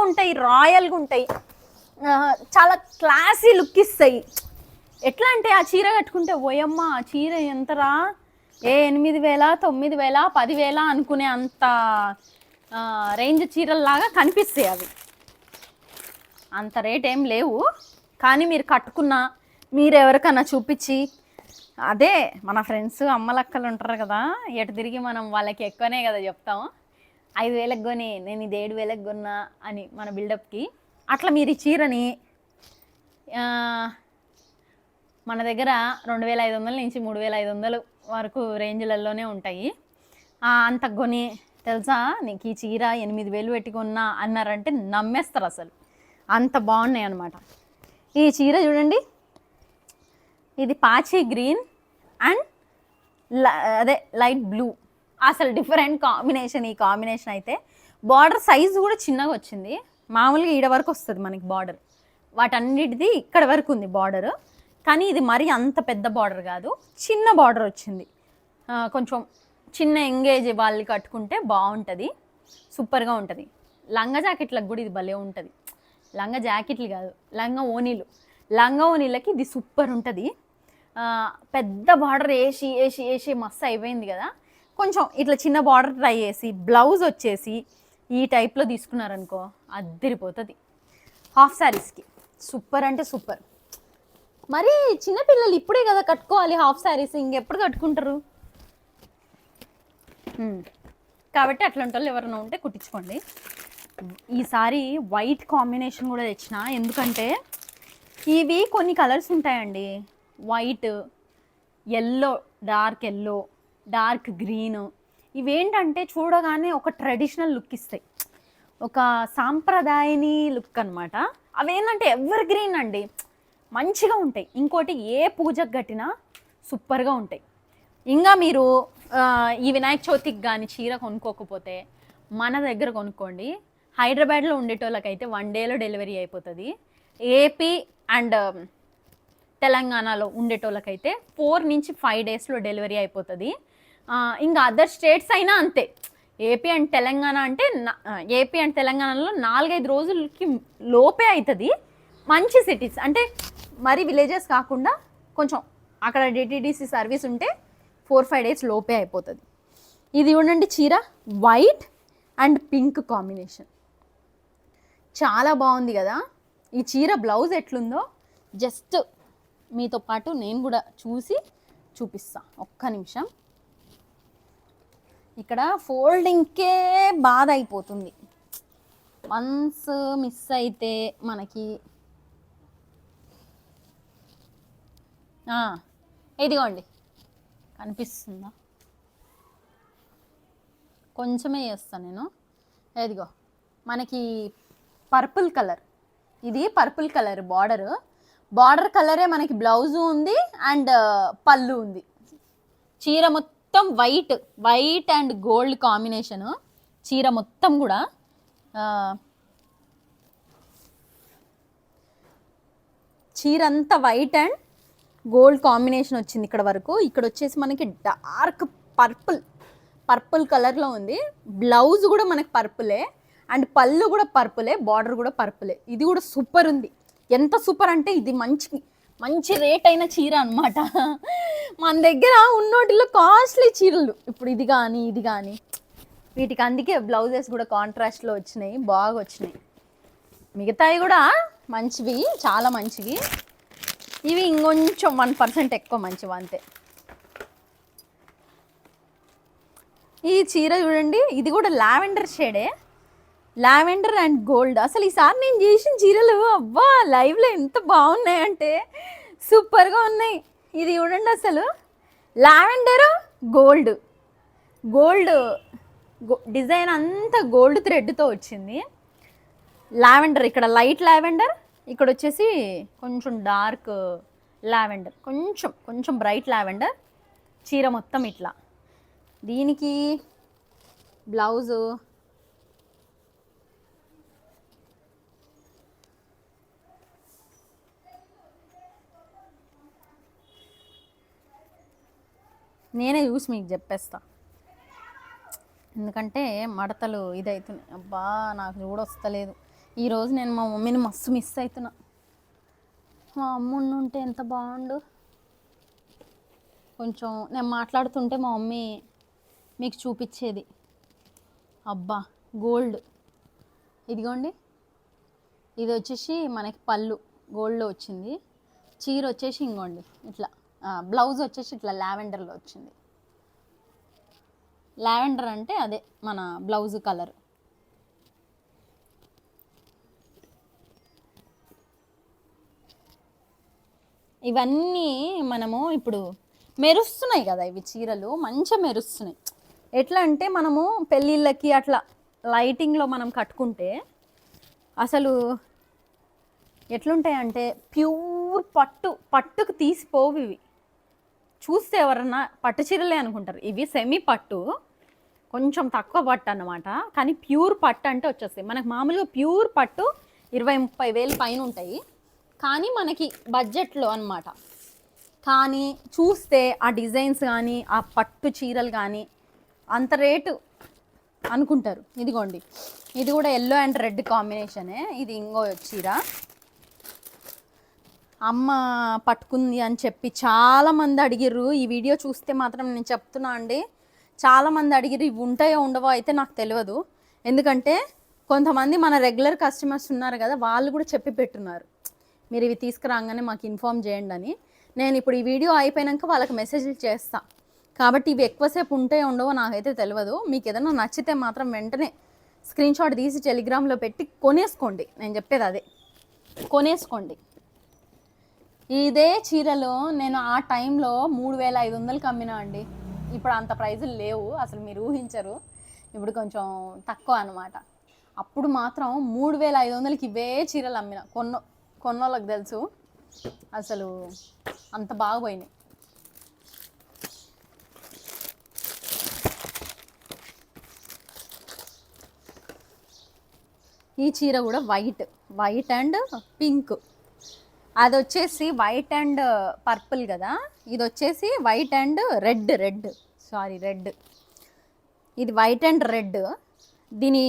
ఉంటాయి, రాయల్గా ఉంటాయి, చాలా క్లాసీ లుక్ ఇస్తాయి. ఎట్లా అంటే ఆ చీర కట్టుకుంటే ఓయమ్మ ఆ చీర ఎంతరా, 8,000 9,000 10,000 అనుకునే అంత రేంజ్ చీరల్లాగా కనిపిస్తాయి అవి. అంత రేట్ ఏం లేవు, కానీ మీరు కట్టుకున్నా, మీరు ఎవరికన్నా చూపించి, అదే మన ఫ్రెండ్స్ అమ్మలక్కలు ఉంటారు కదా, ఎటు తిరిగి మనం వాళ్ళకి ఎక్కువనే కదా చెప్తాము, 5,000కి కొని నేను ఇది 7,000కి కొన్నా అని మన బిల్డప్కి. అట్లా మీరు ఈ చీరని మన దగ్గర 2,500 నుంచి 3,500 వరకు రేంజ్లలోనే ఉంటాయి. అంత కొని తెలుసా నీకు ఈ చీర 8,000 పెట్టుకున్నా అన్నారంటే నమ్మేస్తారు, అసలు అంత బాగున్నాయి అన్నమాట. ఈ చీర చూడండి, ఇది పాచి గ్రీన్ అండ్ అదే లైట్ బ్లూ, అసలు డిఫరెంట్ కాంబినేషన్. ఈ కాంబినేషన్ అయితే బార్డర్ సైజు కూడా చిన్నగా వచ్చింది, మామూలుగా ఈడ వరకు వస్తుంది మనకి బార్డర్, వాటన్నిటిది ఇక్కడ వరకు ఉంది బార్డర్, కానీ ఇది మరీ అంత పెద్ద బార్డర్ కాదు, చిన్న బార్డర్ వచ్చింది. కొంచెం చిన్న ఎంగేజ్ వాళ్ళు కట్టుకుంటే బాగుంటుంది, సూపర్గా ఉంటుంది. లంగా జాకెట్లకు కూడా ఇది భలే ఉంటుంది, లంగా జాకెట్లు కాదు లంగా ఓనీలకి ఇది సూపర్ ఉంటుంది. పెద్ద బార్డర్ వేసి మస్తు అయిపోయింది కదా, కొంచెం ఇట్లా చిన్న బార్డర్ ట్రై చేసి బ్లౌజ్ వచ్చేసి ఈ టైప్లో తీసుకున్నారనుకో అద్దరిపోతుంది. హాఫ్ శారీస్కి సూపర్ అంటే సూపర్. మరి చిన్నపిల్లలు ఇప్పుడే కదా కట్టుకోవాలి హాఫ్ శారీస్, ఇంకెప్పుడు కట్టుకుంటారు? కాబట్టి అట్లాంటి వాళ్ళు ఎవరైనా ఉంటే కుట్టించుకోండి. ఈసారి వైట్ కాంబినేషన్ కూడా తెచ్చిన, ఎందుకంటే ఇవి కొన్ని కలర్స్ ఉంటాయండి, వైట్, ఎల్లో, డార్క్ గ్రీన్, ఇవేంటంటే చూడగానే ఒక ట్రెడిషనల్ లుక్ ఇస్తాయి, ఒక సాంప్రదాయని లుక్ అనమాట. అవేంటంటే ఎవర్ గ్రీన్ అండి, మంచిగా ఉంటాయి. ఇంకోటి ఏ పూజకు కట్టినా సూపర్గా ఉంటాయి. ఇంకా మీరు ఈ వినాయక చవితికి కానీ చీర కొనుక్కోకపోతే మన దగ్గర కొనుక్కోండి. హైదరాబాద్లో ఉండేటోళ్ళకైతే 1 డేలో డెలివరీ అయిపోతుంది. ఏపీ అండ్ తెలంగాణలో ఉండేటోళ్ళకైతే 4 నుంచి 5 డేస్లో డెలివరీ అయిపోతుంది. ఇంకా అదర్ స్టేట్స్ అయినా అంతే. ఏపీ అండ్ తెలంగాణలో 4-5 రోజులకి లోపే అవుతుంది. మంచి సిటీస్ అంటే మరి విలేజెస్ కాకుండా కొంచెం అక్కడ డిటిడిసి సర్వీస్ ఉంటే 4-5 డేస్ లోపే అయిపోతుంది. ఇది చూడండి చీర, వైట్ అండ్ పింక్ కాంబినేషన్ చాలా బాగుంది కదా. ఈ చీర బ్లౌజ్ ఎట్లుందో జస్ట్ మీతో పాటు నేను కూడా చూపిస్తా, ఒక్క నిమిషం. ఇక్కడ ఫోల్డింగ్కే బాధ అయిపోతుంది, వన్స్ మిస్ అయితే మనకి. ఇదిగోండి కనిపిస్తుందా, కొంచెమే చేస్తాను నేను. ఇదిగో మనకి పర్పుల్ కలర్, ఇది పర్పుల్ కలర్ బార్డర్ కలరే మనకి బ్లౌజు ఉంది అండ్ పళ్ళు ఉంది. చీర మొత్తం వైట్ అండ్ గోల్డ్ కాంబినేషను, చీర మొత్తం కూడా చీర అంతా వైట్ అండ్ గోల్డ్ కాంబినేషన్ వచ్చింది ఇక్కడ వరకు. ఇక్కడ వచ్చేసి మనకి డార్క్ పర్పుల్ కలర్లో ఉంది. బ్లౌజ్ కూడా మనకి పర్పులే అండ్ పళ్ళు కూడా పర్పులే, బార్డర్ కూడా పర్పులే. ఇది కూడా సూపర్ ఉంది. ఎంత సూపర్ అంటే ఇది మంచి రేట్ అయిన చీర అనమాట. మన దగ్గర ఉన్నోటిలో కాస్ట్లీ చీరలు ఇప్పుడు ఇది కానీ వీటికి అందుకే బ్లౌజెస్ కూడా కాంట్రాస్ట్లో వచ్చినాయి, బాగా వచ్చినాయి. మిగతాయి కూడా మంచివి, చాలా మంచివి. ఇవి ఇంకొంచెం 1% ఎక్కువ మంచివి అంతే. ఈ చీర చూడండి, ఇది కూడా లావెండర్ షేడే, లావెండర్ అండ్ గోల్డ్. అసలు ఈసారి నేను చేసిన చీరలు అబ్బా లైవ్లో ఎంత బాగున్నాయంటే సూపర్గా ఉన్నాయి. ఇది చూడండి అసలు లావెండర్ గోల్డ్, గోల్డ్ డిజైన్ అంతా గోల్డ్ థ్రెడ్తో వచ్చింది. లావెండర్ ఇక్కడ లైట్ లావెండర్, ఇక్కడ వచ్చేసి కొంచెం డార్క్ లావెండర్, కొంచెం కొంచెం బ్రైట్ లావెండర్. చీర మొత్తం ఇట్లా. దీనికి బ్లౌజు నేనే చూసి మీకు చెప్పేస్తా, ఎందుకంటే మడతలు ఇదవుతున్నాయి. అబ్బా నాకు చూడొస్తలేదు. ఈరోజు నేను మా మమ్మీని మస్తు మిస్ అవుతున్నా. మా అమ్మ ఉంటే ఎంత బాగుండు. కొంచెం నేను మాట్లాడుతుంటే మా మమ్మీ మీకు చూపించేది. అబ్బా గోల్డ్, ఇదిగోండి. ఇది వచ్చేసి మనకి పళ్ళు గోల్డ్లో వచ్చింది. చీర వచ్చేసి ఇంకోండి ఇట్లా, బ్లౌజ్ వచ్చేసి ఇట్లా లావెండర్లో వచ్చింది. లావెండర్ అంటే అదే మన బ్లౌజ్ కలర్. ఇవన్నీ మనము ఇప్పుడు మెరుస్తున్నాయి కదా, ఇవి చీరలు మంచిగా మెరుస్తున్నాయి. ఎట్లా అంటే మనము పెళ్ళిళ్ళకి అట్లా లైటింగ్లో మనం కట్టుకుంటే అసలు ఎట్లుంటాయంటే ప్యూర్ పట్టుకు తీసిపోవు ఇవి. చూస్తే ఎవరన్నా పట్టు చీరలే అనుకుంటారు. ఇవి సెమీ పట్టు, కొంచెం తక్కువ పట్టు అన్నమాట. కానీ ప్యూర్ పట్టు అంటే వచ్చేస్తాయి. మనకు మామూలుగా ప్యూర్ పట్టు 20-30 వేలు పైన ఉంటాయి, కానీ మనకి బడ్జెట్లో అన్నమాట. కానీ చూస్తే ఆ డిజైన్స్ కానీ ఆ పట్టు చీరలు కానీ అంత రేటు అనుకుంటారు. ఇదిగోండి, ఇది కూడా ఎల్లో అండ్ రెడ్ కాంబినేషనే. ఇది ఇంకో చీర అమ్మ పట్టుకుంది అని చెప్పి చాలామంది అడిగిర్రు. ఈ వీడియో చూస్తే మాత్రం నేను చెప్తున్నా అండి, చాలామంది అడిగిర్రు. ఇవి ఉంటాయో ఉండవో అయితే నాకు తెలియదు, ఎందుకంటే కొంతమంది మన రెగ్యులర్ కస్టమర్స్ ఉన్నారు కదా, వాళ్ళు కూడా చెప్పి పెట్టున్నారు మీరు ఇవి తీసుకురాగానే మాకు ఇన్ఫామ్ చేయండి అని. నేను ఇప్పుడు ఈ వీడియో అయిపోయాక వాళ్ళకి మెసేజ్లు చేస్తాను. కాబట్టి ఇవి ఎక్కువసేపు ఉంటాయో ఉండవో నాకైతే తెలియదు. మీకు ఏదైనా నచ్చితే మాత్రం వెంటనే స్క్రీన్ షాట్ తీసి టెలిగ్రామ్లో పెట్టి కొనేసుకోండి. నేను చెప్పేది అదే, కొనేసుకోండి. ఇదే చీరలో నేను ఆ టైంలో 3500కి అమ్మినా అండి. ఇప్పుడు అంత ప్రైజులు లేవు, అసలు మీరు ఊహించరు. ఇప్పుడు కొంచెం తక్కువ అనమాట. అప్పుడు మాత్రం 3500కి ఇవే చీరలు అమ్మిన. కొన్నోళ్ళకి తెలుసు అసలు అంత బాగా పోయినాయి. ఈ చీర కూడా వైట్ అండ్ పింక్. అది వచ్చేసి వైట్ అండ్ పర్పుల్ కదా, ఇది వచ్చేసి వైట్ అండ్ రెడ్. ఇది వైట్ అండ్ రెడ్. దీని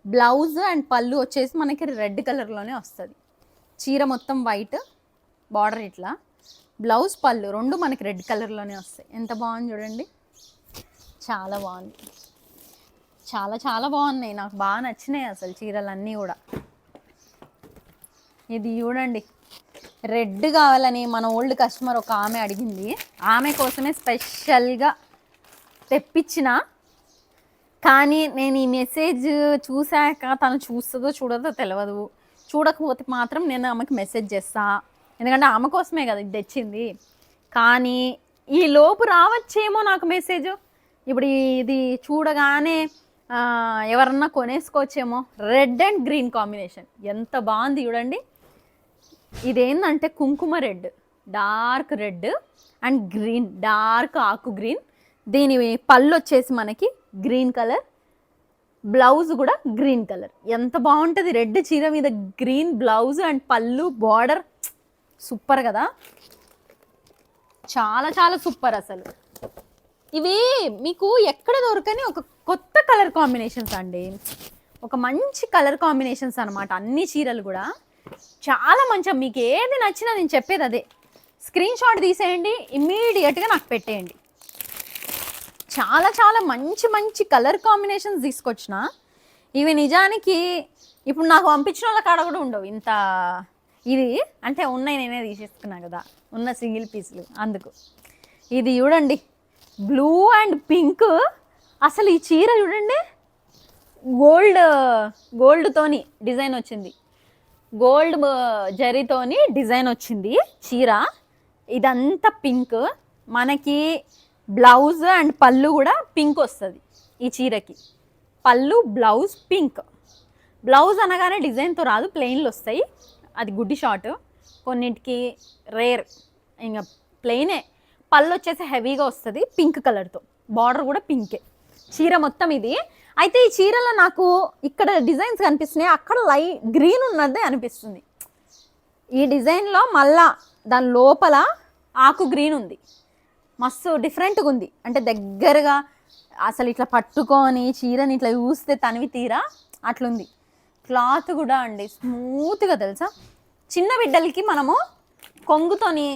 బ్లౌజ్ అండ్ పళ్ళు వచ్చేసి మనకి రెడ్ కలర్లోనే వస్తుంది. చీర మొత్తం వైట్, బార్డర్ ఇట్లా, బ్లౌజ్ పళ్ళు రెండు మనకి రెడ్ కలర్లోనే వస్తాయి. ఎంత బాగుంది చూడండి, చాలా బాగుంది. చాలా బాగున్నాయి, నాకు బాగా నచ్చినాయి అసలు చీరలన్నీ కూడా. ఇది చూడండి, రెడ్ కావాలని మన ఓల్డ్ కస్టమర్ ఒక ఆమె అడిగింది. ఆమె కోసమే స్పెషల్గా తెప్పించిన. కానీ నేను ఈ మెసేజ్ చూశాక తను చూస్తుందో చూడదో తెలియదు. చూడకపోతే మాత్రం నేను ఆమెకి మెసేజ్ చేస్తా, ఎందుకంటే ఆమె కోసమే కదా ఇది తెచ్చింది. కానీ ఈ లోపు రావచ్చేమో నాకు మెసేజ్. ఇప్పుడు ఇది చూడగానే ఎవరన్నా కొనేసుకోవచ్చేమో. రెడ్ అండ్ గ్రీన్ కాంబినేషన్ ఎంత బాగుంది చూడండి. ఇదేంటంటే కుంకుమ red, dark red and green, dark ఆకు గ్రీన్. దీని పళ్ళు వచ్చేసి మనకి గ్రీన్ కలర్, బ్లౌజ్ కూడా గ్రీన్ కలర్. ఎంత బాగుంటుంది రెడ్ చీర మీద గ్రీన్ బ్లౌజ్ అండ్ పళ్ళు బార్డర్. సూపర్ కదా, చాలా సూపర్ అసలు. ఇవి మీకు ఎక్కడ దొరకని ఒక కొత్త కలర్ కాంబినేషన్స్ అండి, ఒక మంచి కలర్ కాంబినేషన్స్ అనమాట. అన్ని చీరలు కూడా చాలా మంచిగా, మీకు ఏది నచ్చినా నేను చెప్పేది అదే. స్క్రీన్ షాట్ తీసేయండి, ఇమ్మీడియట్గా నాకు పెట్టేయండి. చాలా మంచి కలర్ కాంబినేషన్స్ తీసుకొచ్చిన. ఇవి నిజానికి ఇప్పుడు నాకు పంపించిన వాళ్ళ కాడ కూడా ఉండవు ఇంత. ఇది అంటే ఉన్నాయి, నేనే తీసేసుకున్నా కదా ఉన్న సింగిల్ పీసులు, అందుకు. ఇది చూడండి, బ్లూ అండ్ పింక్ అసలు ఈ చీర చూడండి, గోల్డ్ గోల్డ్తోని డిజైన్ వచ్చింది, గోల్డ్ జరీతోని డిజైన్ వచ్చింది చీర. ఇదంతా పింక్, మనకి బ్లౌజ్ అండ్ పళ్ళు కూడా పింక్ వస్తుంది ఈ చీరకి. పళ్ళు బ్లౌజ్ పింక్. బ్లౌజ్ అనగానే డిజైన్తో రాదు, ప్లెయిన్లు వస్తాయి, అది గుడ్డి షార్ట్. కొన్నింటికి రేర్ ఇంకా ప్లెయినే. పళ్ళు వచ్చేసి హెవీగా వస్తుంది పింక్ కలర్తో, బార్డర్ కూడా పింకే. చీర మొత్తం ఇది. అయితే ఈ చీరలో నాకు ఇక్కడ డిజైన్స్ కనిపిస్తున్నాయి, అక్కడ గ్రీన్ ఉన్నదే అనిపిస్తుంది. ఈ డిజైన్లో మళ్ళా దాని లోపల ఆకు గ్రీన్ ఉంది, మస్తు డిఫరెంట్గా ఉంది. అంటే దగ్గరగా అసలు ఇట్లా పట్టుకొని చీరని ఇట్లా చూస్తే తనివి తీరా అట్లుంది. క్లాత్ కూడా అండి స్మూత్గా, తెలుసా, చిన్న బిడ్డలకి మనము కొంగుతోని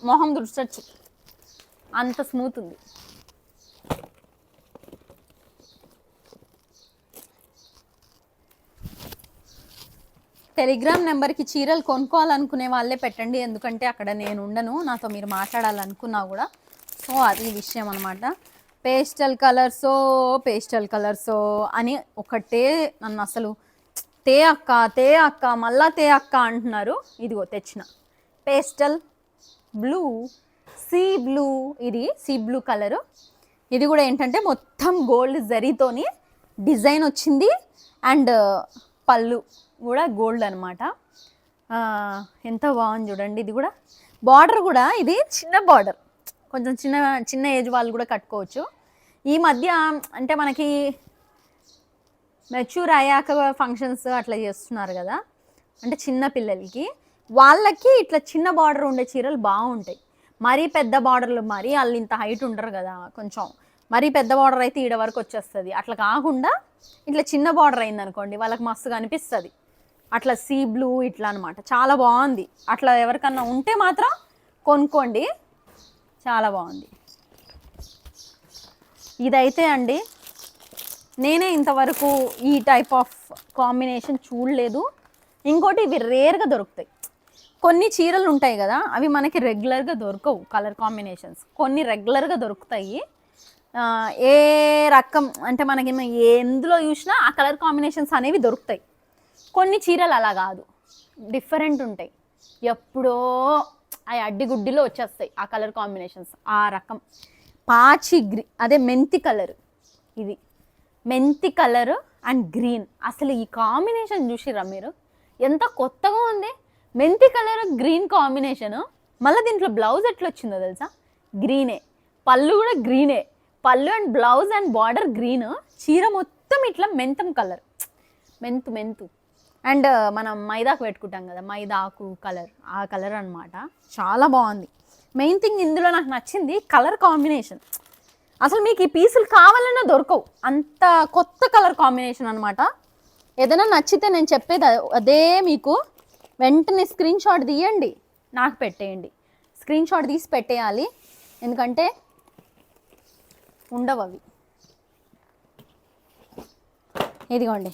మొహం దుడ్చచ్చు, అంత స్మూత్ ఉంది. టెలిగ్రామ్ నెంబర్కి చీరలు కొనుక్కోవాలనుకునే వాళ్ళే పెట్టండి, ఎందుకంటే అక్కడ నేను ఉండను, నాతో మీరు మాట్లాడాలనుకున్నా కూడా. సో అది విషయం అనమాట. పేస్టల్ కలర్సో అని ఒకటే నన్ను అసలు తే అక్క మళ్ళా తే అక్క అంటున్నారు. ఇదిగో తెచ్చిన పేస్టల్ బ్లూ, సీ బ్లూ, ఇది సీ బ్లూ కలరు. ఇది కూడా ఏంటంటే మొత్తం గోల్డ్ జరీతోని డిజైన్ వచ్చింది, అండ్ పళ్ళు కూడా గోల్డ్ అనమాట. ఎంత బాగుంది చూడండి. ఇది కూడా బార్డర్ కూడా ఇది చిన్న బార్డర్, కొంచెం చిన్న ఏజ్ వాళ్ళు కూడా కట్టుకోవచ్చు. ఈ మధ్య అంటే మనకి మెచ్యూర్ అయ్యాక ఫంక్షన్స్ అట్లా చేస్తున్నారు కదా, అంటే చిన్న పిల్లలకి, వాళ్ళకి ఇట్లా చిన్న బార్డర్ ఉండే చీరలు బాగుంటాయి. మరీ పెద్ద బార్డర్లు, మరీ వాళ్ళు ఇంత హైట్ ఉండరు కదా, కొంచెం మరీ పెద్ద బార్డర్ అయితే ఈడ వరకు వచ్చేస్తుంది. అట్లా కాకుండా ఇట్లా చిన్న బార్డర్ అయింది అనుకోండి, వాళ్ళకి మస్తుగా అనిపిస్తుంది. అట్లా సీ బ్లూ ఇట్లా అనమాట, చాలా బాగుంది. అట్లా ఎవరికన్నా ఉంటే మాత్రం కొనుక్కోండి, చాలా బాగుంది. ఇదైతే అండి నేనే ఇంతవరకు ఈ టైప్ ఆఫ్ కాంబినేషన్ చూడలేదు. ఇంకోటి ఇవి రేర్గా దొరుకుతాయి. కొన్ని చీరలు ఉంటాయి కదా, అవి మనకి రెగ్యులర్గా దొరకవు కలర్ కాంబినేషన్స్, కొన్ని రెగ్యులర్గా దొరుకుతాయి. ఏ రకం అంటే మనకి ఎందులో చూసినా ఆ కలర్ కాంబినేషన్స్ అనేవి దొరుకుతాయి. కొన్ని చీరలు అలా కాదు, డిఫరెంట్ ఉంటాయి, ఎప్పుడో ఆ అడ్డిగుడ్డిలో వచ్చేస్తాయి ఆ కలర్ కాంబినేషన్స్. ఆ రకం పాచి అదే మెంతి కలర్, ఇది మెంతి కలర్ అండ్ గ్రీన్. అసలు ఈ కాంబినేషన్ చూసిరా మీరు, ఎంత కొత్తగా ఉంది. మెంతి కలర్ గ్రీన్ కాంబినేషను. మళ్ళీ దీంట్లో బ్లౌజ్ ఎట్లా వచ్చిందో తెలుసా, గ్రీనే, పళ్ళు కూడా గ్రీనే, పళ్ళు and blouse and border green, చీర మొత్తం ఇట్లా మెంతం కలర్, మెంతు అండ్ మనం మైదాకు పెట్టుకుంటాం కదా, మైదాకు కలర్, ఆ కలర్ అనమాట. చాలా బాగుంది. మెయిన్ థింగ్ ఇందులో నాకు నచ్చింది కలర్ కాంబినేషన్. అసలు మీకు ఈ పీసులు కావాలన్నా దొరకవు, అంత కొత్త కలర్ కాంబినేషన్ అనమాట. ఏదైనా నచ్చితే నేను చెప్పేది అదే, మీకు వెంటనే స్క్రీన్ షాట్ తీయండి, నాకు పెట్టేయండి. స్క్రీన్ షాట్ తీసి పెట్టేయాలి, ఎందుకంటే ఉండవు అవి. ఇదిగోండి,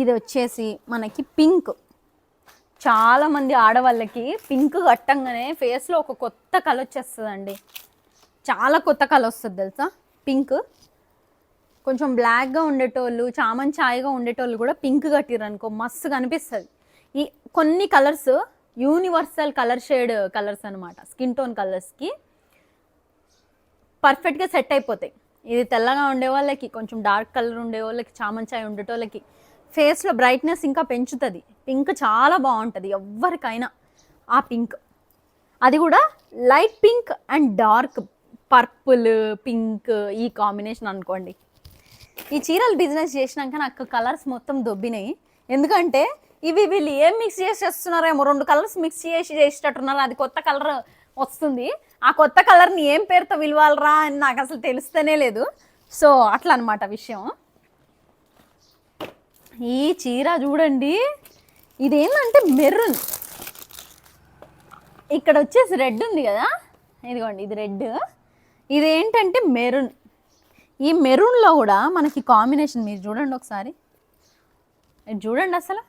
ఇది వచ్చేసి మనకి పింక్. చాలామంది ఆడవాళ్ళకి పింక్ కట్టంగానే ఫేస్లో ఒక కొత్త కళ వచ్చేస్తుందండి, చాలా కొత్త కళ వస్తుంది తెలుసా. పింక్ కొంచెం బ్లాక్గా ఉండేటోళ్ళు, చామంచాయిగా ఉండేటోళ్ళు కూడా పింక్ కట్టిర్రు అనుకో మస్తుగా అనిపిస్తుంది. ఈ కొన్ని colours universal colour shade colours అనమాట, స్కిన్ టోన్ కలర్స్కి పర్ఫెక్ట్గా సెట్ అయిపోతాయి. ఇది తెల్లగా ఉండే వాళ్ళకి, కొంచెం డార్క్ కలర్ ఉండే వాళ్ళకి, చామంచాయి ఉండేటోళ్ళకి ఫేస్లో బ్రైట్నెస్ ఇంకా పెంచుతుంది. పింక్ చాలా బాగుంటుంది ఎవరికైనా. ఆ పింక్, అది కూడా light pink and dark purple pink, ఈ కాంబినేషన్ అనుకోండి. ఈ చీరలు బిజినెస్ చేసినాక నాకు కలర్స్ మొత్తం దొబ్బినాయి, ఎందుకంటే వీళ్ళు ఏం మిక్స్ చేసేస్తున్నారేమో, 2 కలర్స్ మిక్స్ చేసేటట్టున్నారు, అది కొత్త కలర్ వస్తుంది. ఆ కొత్త కలర్ని ఏం పేరుతో విలువాలరా అని నాకు అసలు తెలుస్తూనే లేదు. సో అట్లా అనమాట విషయం. ఈ చీర చూడండి, ఇదేంటంటే మెరూన్, ఇక్కడ వచ్చేసి రెడ్ ఉంది కదా, ఇదిగోండి ఇది రెడ్, ఇదేంటంటే మెరూన్. ఈ మెరూన్లో కూడా మనకి కాంబినేషన్ మీరు చూడండి ఒకసారి, చూడండి అసలు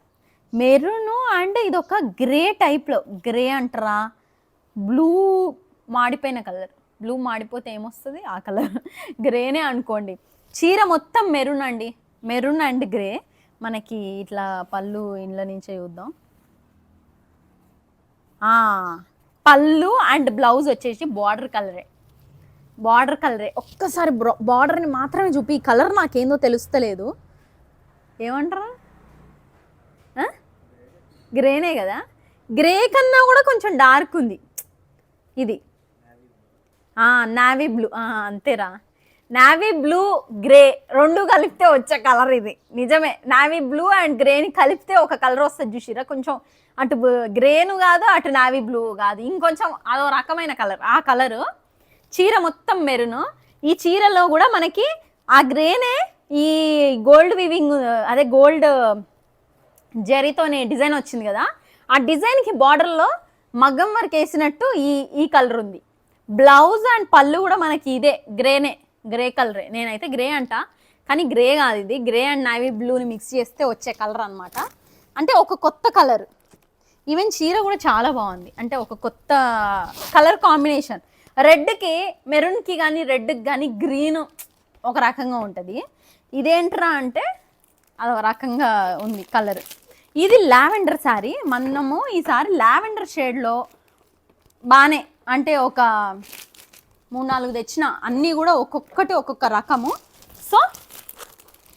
మెరూన్ అండ్ ఇది ఒక గ్రే టైప్లో, గ్రే అంటారా, బ్లూ మాడిపోయిన కలర్, బ్లూ మాడిపోతే ఏమొస్తుంది ఆ కలర్ గ్రేనే అనుకోండి. చీర మొత్తం మెరూన్ అండి, మెరూన్ అండ్ గ్రే. మనకి ఇట్లా పళ్ళు ఇండ్ల నుంచే చూద్దాం. పళ్ళు అండ్ బ్లౌజ్ వచ్చేసి బార్డర్ కలరే, బార్డర్ కలరే. ఒక్కసారి బార్డర్ని మాత్రమే చూపి, ఈ కలర్ నాకేందో తెలుస్తలేదు. ఏమంటారా? గ్రేనే కదా, గ్రే కన్నా కూడా కొంచెం డార్క్ ఉంది ఇది. నావీ బ్లూ, అంతేరా. నావీ బ్లూ గ్రే రెండు కలిపితే వచ్చే కలర్ ఇది. నిజమే, నావీ బ్లూ అండ్ గ్రేని కలిపితే ఒక కలర్ వస్తుంది చూసిరా. కొంచెం అటు గ్రేను కాదు, అటు నావీ బ్లూ కాదు, ఇంకొంచెం అదో రకమైన కలర్. ఆ కలరు చీర మొత్తం మెరును. ఈ చీరలో కూడా మనకి ఆ గ్రేనే ఈ గోల్డ్ వివింగ్, అదే గోల్డ్ జరీతోనే డిజైన్ వచ్చింది కదా, ఆ డిజైన్కి బార్డర్లో మగ్గం వర్క్ వేసినట్టు ఈ కలర్ ఉంది. బ్లౌజ్ అండ్ పళ్ళు కూడా మనకి ఇదే గ్రేనే, గ్రే కలరే. నేనైతే గ్రే అంట, కానీ గ్రే కాదు ఇది. గ్రే అండ్ నావీ బ్లూని మిక్స్ చేస్తే వచ్చే కలర్ అనమాట. అంటే ఒక కొత్త కలర్. ఈవెన్ చీర కూడా చాలా బాగుంది, అంటే ఒక కొత్త కలర్ కాంబినేషన్. రెడ్కి మెరూన్కి కానీ రెడ్కి కానీ గ్రీన్ ఒక రకంగా ఉంటుంది. ఇదేంట్రా అంటే అదొక రకంగా ఉంది కలర్. ఇది లావెండర్ శారీ. మనము ఈసారి లావెండర్ షేడ్లో బాగానే, అంటే ఒక 3-4 తెచ్చిన, అన్నీ కూడా ఒక్కొక్కటి ఒక్కొక్క రకము. సో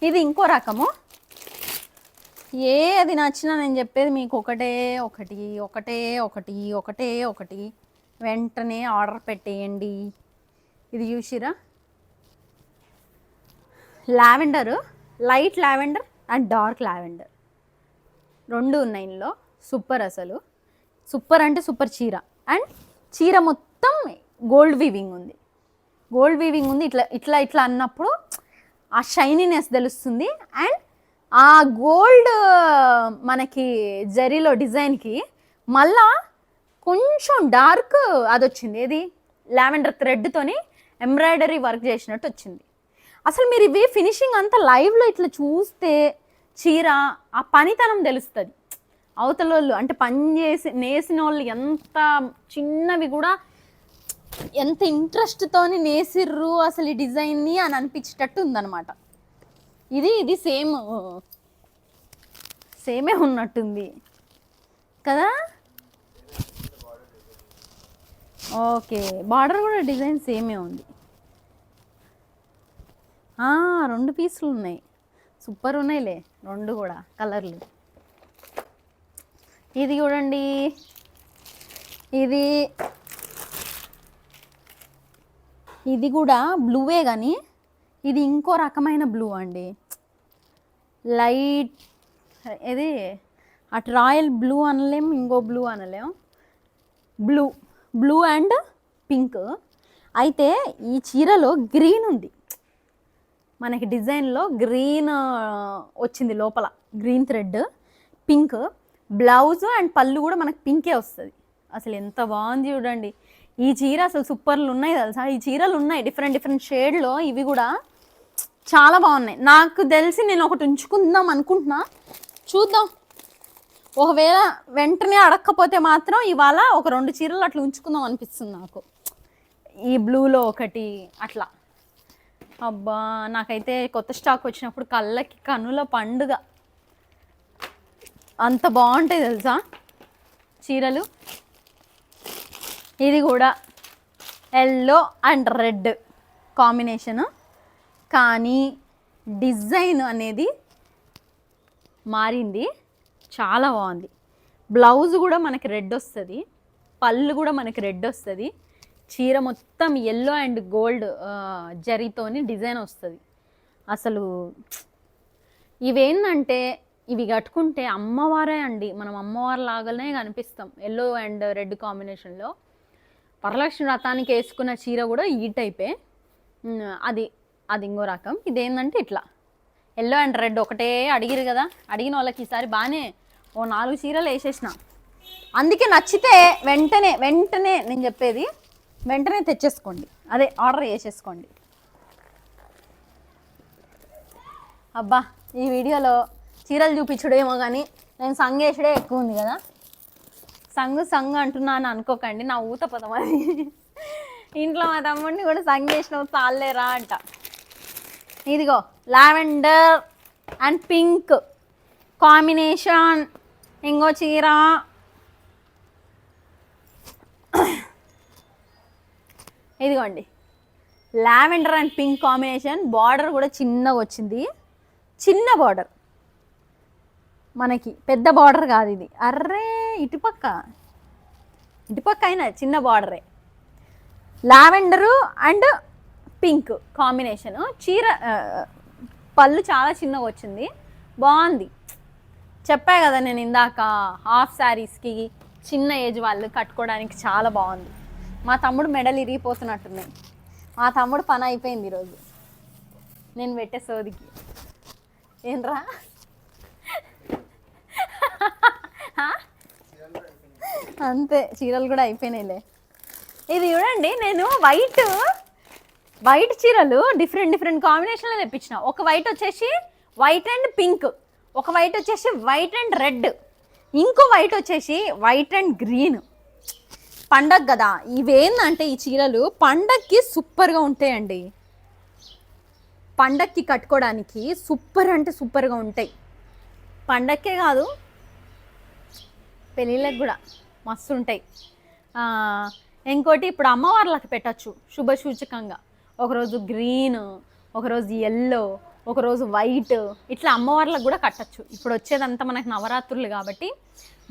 ఇది ఇంకో రకము. ఏది నచ్చినా నేను చెప్పేది మీకు ఒకటే ఒకటి, ఒకటే ఒకటి, ఒకటే ఒకటి, వెంటనే ఆర్డర్ పెట్టేయండి. ఇది చూసిరా, lavender, light lavender and dark lavender రెండు ఉన్నాయి ఇందులో. సూపర్, అసలు సూపర్ అంటే సూపర్ చీర. అండ్ చీర మొత్తం గోల్డ్ వీవింగ్ ఉంది, గోల్డ్ వీవింగ్ ఉంది. ఇట్లా ఇట్లా ఇట్లా అన్నప్పుడు ఆ షైనీనెస్ తెలుస్తుంది. అండ్ ఆ గోల్డ్ మనకి జరీలో డిజైన్కి మళ్ళా కొంచెం డార్క్ అది వచ్చింది. ఏది లావెండర్ థ్రెడ్తోని ఎంబ్రాయిడరీ వర్క్ చేసినట్టు వచ్చింది. అసలు మీరు ఇవి ఫినిషింగ్ అంతా లైవ్లో ఇట్లా చూస్తే చీర ఆ పనితనం తెలుస్తుంది. అవతల వాళ్ళు అంటే పని చేసి నేసిన వాళ్ళు ఎంత చిన్నవి కూడా ఎంత ఇంట్రెస్ట్తోని నేసిర్రు అసలు ఈ డిజైన్ని అని అనిపించేటట్టు ఉందన్నమాట. ఇది సేమే ఉన్నట్టుంది కదా. ఓకే, బార్డర్ కూడా డిజైన్ సేమే ఉంది. 2 పీసులు ఉన్నాయి, సూపర్ ఉన్నాయిలే రెండు కూడా కలర్లు. ఇది చూడండి, ఇది కూడా బ్లూవే కానీ ఇది ఇంకో రకమైన బ్లూ అండి. లైట్ ఇది అటు రాయల్ బ్లూ అనలేం, ఇంకో బ్లూ అనలేం. Blue and pink. అయితే ఈ చీరలో గ్రీన్ ఉంది, మనకి డిజైన్లో గ్రీన్ వచ్చింది లోపల, green thread, pink. Blouse and పళ్ళు కూడా మనకి పింకే వస్తుంది. అసలు ఎంత బాగుంది చూడండి ఈ చీర. అసలు సూపర్లు ఉన్నాయి తెలుసా. ఈ చీరలు ఉన్నాయి డిఫరెంట్ షేడ్లో, ఇవి కూడా చాలా బాగున్నాయి. నాకు తెలిసి నేను ఒకటి ఉంచుకుందాం అనుకుంటున్నా, చూద్దాం. ఒకవేళ వెంటనే అడగకపోతే మాత్రం ఇవాళ ఒక 2 చీరలు అట్లా ఉంచుకుందాం అనిపిస్తుంది నాకు. ఈ బ్లూలో ఒకటి అట్లా. అబ్బా, నాకైతే కొత్త స్టాక్ వచ్చినప్పుడు కళ్ళకి కనుల పండుగ. అంత బాగుంటాయి తెలుసా చీరలు. ఇది కూడా ఎల్లో అండ్ రెడ్ కాంబినేషను, కానీ డిజైన్ అనేది మారింది, చాలా బాగుంది. బ్లౌజ్ కూడా మనకి రెడ్ వస్తుంది, పళ్ళు కూడా మనకి రెడ్ వస్తుంది. చీర మొత్తం ఎల్లో అండ్ గోల్డ్ జరీతోని డిజైన్ వస్తుంది. అసలు ఇవేంటంటే ఇవి కట్టుకుంటే అమ్మవారే అండి, మనం అమ్మవారి లాగానే కనిపిస్తాం. ఎల్లో అండ్ రెడ్ కాంబినేషన్లో వరలక్ష్మి వ్రతానికి వేసుకున్న చీర కూడా ఈ టైపే. అది ఇంకో రకం. ఇదేంటంటే ఇట్లా ఎల్లో అండ్ రెడ్ ఒకటే అడిగిరు కదా, అడిగిన వాళ్ళకి ఈసారి బాగానే 4 చీరలు వేసేసిన. అందుకే నచ్చితే వెంటనే నేను చెప్పేది వెంటనే తెచ్చేసుకోండి, అదే ఆర్డర్ చేసేసుకోండి. అబ్బా, ఈ వీడియోలో చీరలు చూపించడేమో కానీ నేను సంగేసుడే ఎక్కువ ఉంది కదా. సంగు అంటున్నాను అనుకోకండి, నా ఊత పదం అది. ఇంట్లో మా తమ్ముడిని కూడా సంగ్ చేసినావు చాలేరా అంట. ఇదిగో లావెండర్ అండ్ పింక్ కాంబినేషన్. ఇంకో చీర ఇదిగోండి, lavender and pink combination. Border కూడా చిన్నగా వచ్చింది, చిన్న బార్డర్ మనకి, పెద్ద బార్డర్ కాదు ఇది. అర్రే ఇటుపక్క అయినా చిన్న బార్డరే. Lavender and pink combination. చీర పళ్ళు చాలా చిన్నగా వచ్చింది, బాగుంది. చెప్పా కదా నేను ఇందాక, హాఫ్ శారీస్కి చిన్న ఏజ్ వాళ్ళు కట్టుకోవడానికి చాలా బాగుంది. మా తమ్ముడు మెడలు ఇరిగిపోతున్నట్టున్నాయి. మా తమ్ముడు పని అయిపోయింది ఈరోజు నేను పెట్టే సోదికి. ఏంట్రా అంతే, చీరలు కూడా అయిపోయినాయిలే. ఇది చూడండి, నేను వైట్ చీరలు డిఫరెంట్ కాంబినేషన్లో తెప్పించిన. ఒక వైట్ వచ్చేసి వైట్ అండ్ పింక్, ఒక వైట్ వచ్చేసి వైట్ అండ్ రెడ్, ఇంకో వైట్ వచ్చేసి వైట్ అండ్ గ్రీన్. పండగ కదా, ఇవేందంటే ఈ చీరలు పండగకి సూపర్గా ఉంటాయండి. పండగకి కట్టుకోవడానికి సూపర్ అంటే సూపర్గా ఉంటాయి. పండగకే కాదు, పెళ్ళిళ్ళకి కూడా మస్తు ఉంటాయి. ఇంకోటి ఇప్పుడు అమ్మవార్లకు పెట్టచ్చు శుభ సూచకంగా. ఒకరోజు గ్రీన్, ఒకరోజు ఎల్లో, ఒకరోజు వైట్, ఇట్లా అమ్మవార్లకు కూడా కట్టచ్చు. ఇప్పుడు వచ్చేదంతా మనకు నవరాత్రులు కాబట్టి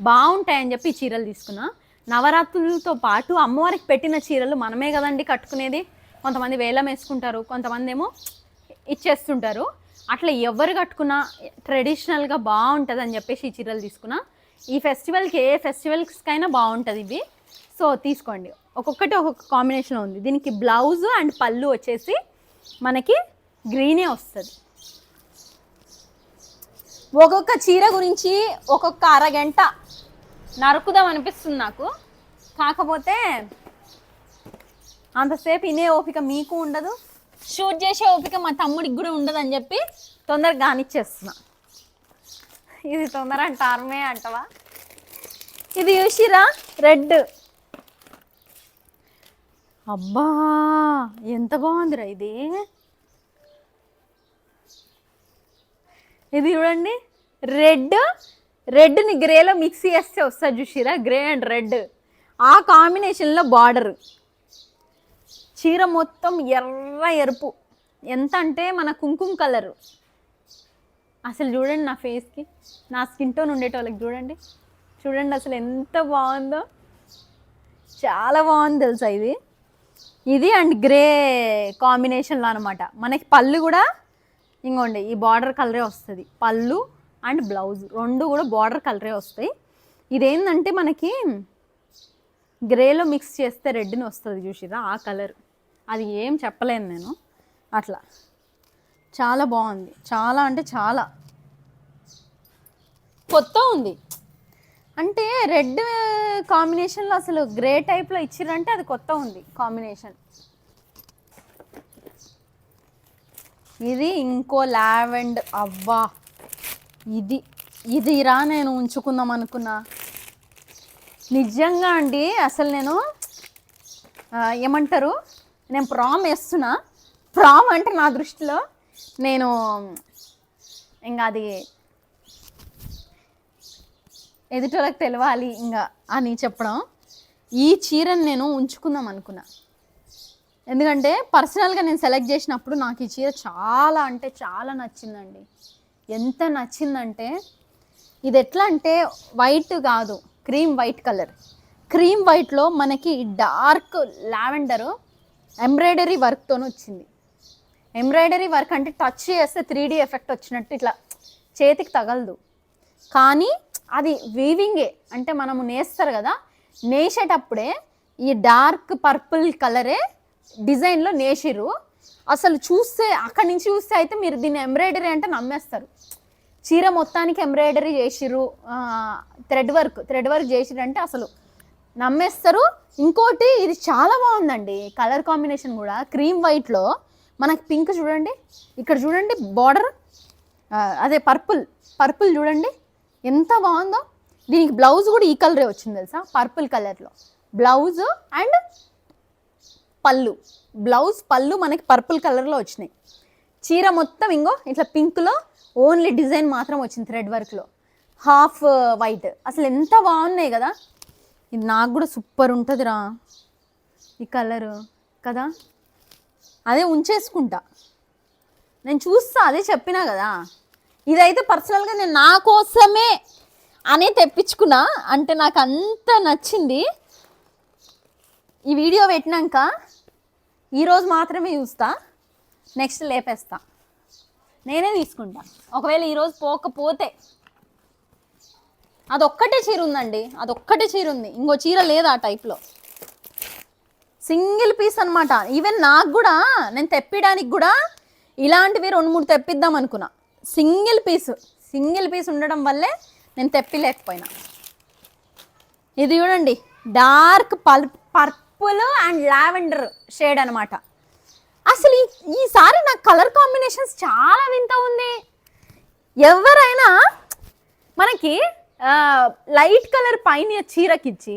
బాగుంటాయని చెప్పి ఈ చీరలు తీసుకున్నా. నవరాత్రులతో పాటు అమ్మవారికి పెట్టిన చీరలు మనమే కదండి కట్టుకునేది. కొంతమంది వేలం వేసుకుంటారు, కొంతమంది ఏమో ఇచ్చేస్తుంటారు. అట్లా ఎవరు కట్టుకున్నా ట్రెడిషనల్గా బాగుంటుంది అని చెప్పేసి ఈ చీరలు తీసుకున్నా. ఈ ఫెస్టివల్కి, ఏ ఫెస్టివల్స్కైనా బాగుంటుంది ఇవి. సో తీసుకోండి. ఒక్కొక్కటి ఒక్కొక్క కాంబినేషన్లో ఉంది. దీనికి బ్లౌజ్ అండ్ పళ్ళు వచ్చేసి మనకి గ్రీనే వస్తుంది. ఒక్కొక్క చీర గురించి ఒక్కొక్క అరగంట నరుకుదాం అనిపిస్తుంది నాకు. కాకపోతే అంతసేపు వినే ఓపిక మీకు ఉండదు, షూట్ చేసే ఓపిక మా తమ్ముడికి కూడా ఉండదు అని చెప్పి తొందరగా కానిచ్చేస్తున్నా. ఇది తొందర అంటారమే అంటవా? ఇది చూసిరా, రెడ్. అబ్బా ఎంత బాగుందిరా ఇది. ఇది చూడండి, రెడ్ని గ్రేలో మిక్స్ చేస్తే వస్తుంది చూసిరా, గ్రే అండ్ రెడ్. ఆ కాంబినేషన్లో బార్డర్, చీర మొత్తం ఎరుపు. ఎంత అంటే మన కుంకుమ కలరు. అసలు చూడండి నా ఫేస్కి, నా స్కిన్ టోన్ ఉండేటోళ్ళకి చూడండి అసలు ఎంత బాగుందో. చాలా బాగుంది తెలుసా ఇది అండ్ గ్రే కాంబినేషన్లో అనమాట. మనకి పళ్ళు కూడా ఇంకోండి ఈ బార్డర్ కలరే వస్తుంది. పళ్ళు అండ్ బ్లౌజ్ రెండు కూడా బార్డర్ కలరే వస్తాయి. ఇదేంటంటే మనకి గ్రేలో మిక్స్ చేస్తే రెడ్ని వస్తుంది చూసిరా, ఆ కలర్. అది ఏం చెప్పలేను నేను. అట్లా చాలా బాగుంది, చాలా అంటే చాలా కొత్త ఉంది. అంటే రెడ్ కాంబినేషన్లో అసలు గ్రే టైప్లో ఇచ్చిరంటే అది కొత్త ఉంది కాంబినేషన్. ఇది ఇంకో లావెండర్. అవ్వా ఇది రా నేను ఉంచుకుందాం అనుకున్నా. నిజంగా అండి, అసలు నేను ఏమంటారు, నేను ప్రామ్ వేస్తున్నా. ప్రామ్ అంటే నా దృష్టిలో నేను ఇంకా అది ఎదుటోళ్ళకి తెలవాలి ఇంకా అని చెప్పడం. ఈ చీరను నేను ఉంచుకుందాం అనుకున్నా. ఎందుకంటే పర్సనల్గా నేను సెలెక్ట్ చేసినప్పుడు నాకు ఈ చీర చాలా అంటే చాలా నచ్చిందండి. ఎంత నచ్చిందంటే, ఇది ఎట్లా అంటే వైట్ కాదు, క్రీమ్ వైట్ కలర్. క్రీమ్ వైట్లో మనకి డార్క్ లావెండరు ఎంబ్రాయిడరీ వర్క్తో వచ్చింది. ఎంబ్రాయిడరీ వర్క్ అంటే టచ్ చేస్తే 3D ఎఫెక్ట్ వచ్చినట్టు ఇట్లా చేతికి తగలదు. కానీ అది వీవింగే, అంటే మనము నేస్తారు కదా, నేసేటప్పుడే ఈ డార్క్ పర్పుల్ కలరే డిజైన్లో నేసిరు. అసలు చూస్తే అక్కడి నుంచి చూస్తే అయితే మీరు దీన్ని ఎంబ్రాయిడరీ అంటే నమ్మేస్తారు. చీర మొత్తానికి ఎంబ్రాయిడరీ చేసిరు, థ్రెడ్ వర్క్ చేసిరు అంటే అసలు నమ్మేస్తారు. ఇంకోటి ఇది చాలా బాగుందండి కలర్ కాంబినేషన్ కూడా. క్రీమ్ వైట్లో మనకి పింక్ చూడండి, ఇక్కడ చూడండి బార్డర్, అదే పర్పుల్ చూడండి ఎంత బాగుందో. దీనికి బ్లౌజ్ కూడా ఈ కలరే వచ్చింది తెలుసా, పర్పుల్ కలర్లో బ్లౌజ్ అండ్ పళ్ళు, బ్లౌజ్ పళ్ళు మనకి పర్పుల్ కలర్లో వచ్చినాయి. చీర మొత్తం ఇంగో ఇట్లా పింక్లో ఓన్లీ డిజైన్ మాత్రం వచ్చింది థ్రెడ్ వర్క్లో, హాఫ్ వైట్. అసలు ఎంత బాగున్నాయి కదా. ఇది నాకు కూడా సూపర్ ఉంటుందిరా ఈ కలరు కదా. అదే ఉంచేసుకుంటా నేను, చూస్తా, అదే చెప్పినా కదా. ఇదైతే పర్సనల్గా నేను నా కోసమే అనే తెప్పించుకున్నా, అంటే నాకు అంత నచ్చింది. ఈ వీడియో పెట్టినాక ఈరోజు మాత్రమే చూస్తా, నెక్స్ట్ లేపేస్తా, నేనే తీసుకుంటా. ఒకవేళ ఈరోజు పోకపోతే అదొక్కటే చీర ఉందండి, అదొక్కటే చీర ఉంది, ఇంకో చీర లేదు ఆ టైప్లో. సింగిల్ పీస్ అనమాట. ఈవెన్ నాకు కూడా నేను తెప్పించడానికి కూడా ఇలాంటివి 2-3 తెప్పిద్దాం అనుకున్నా. సింగిల్ పీస్ ఉండడం వల్లే నేను తెప్పిలేకపోయినా. ఇది చూడండి, dark purple and lavender shade అనమాట. అసలు ఈసారి నాకు కలర్ కాంబినేషన్స్ చాలా వింత ఉంది. ఎవరైనా మనకి లైట్ కలర్ పైన చీరకిచ్చి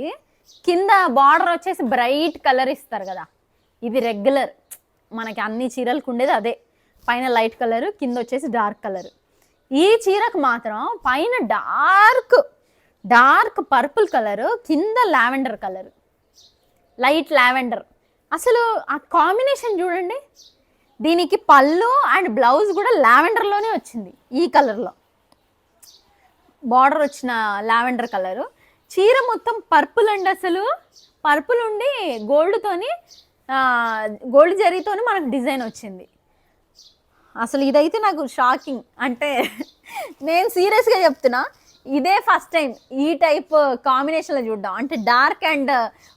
కింద బార్డర్ వచ్చేసి బ్రైట్ కలర్ ఇస్తారు కదా, ఇది రెగ్యులర్ మనకి అన్ని చీరలకు ఉండేది అదే, పైన లైట్ కలర్ కింద వచ్చేసి డార్క్ కలర్. ఈ చీరకు మాత్రం పైన డార్క్ పర్పుల్ కలర్, కింద లావెండర్ కలర్, లైట్ లావెండర్. అసలు ఆ కాంబినేషన్ చూడండి. దీనికి పళ్ళు అండ్ బ్లౌజ్ కూడా లావెండర్లోనే వచ్చింది, ఈ కలర్లో బార్డర్ వచ్చిన లావెండర్ కలరు. చీర మొత్తం పర్పుల్ అండి, అసలు పర్పుల్ ఉండి గోల్డ్ జరీతోని మనకు డిజైన్ వచ్చింది. అసలు ఇదైతే నాకు షాకింగ్. అంటే నేను సీరియస్గా చెప్తున్నా, ఇదే ఫస్ట్ టైం ఈ టైప్ కాంబినేషన్లో చూడడం. అంటే డార్క్ అండ్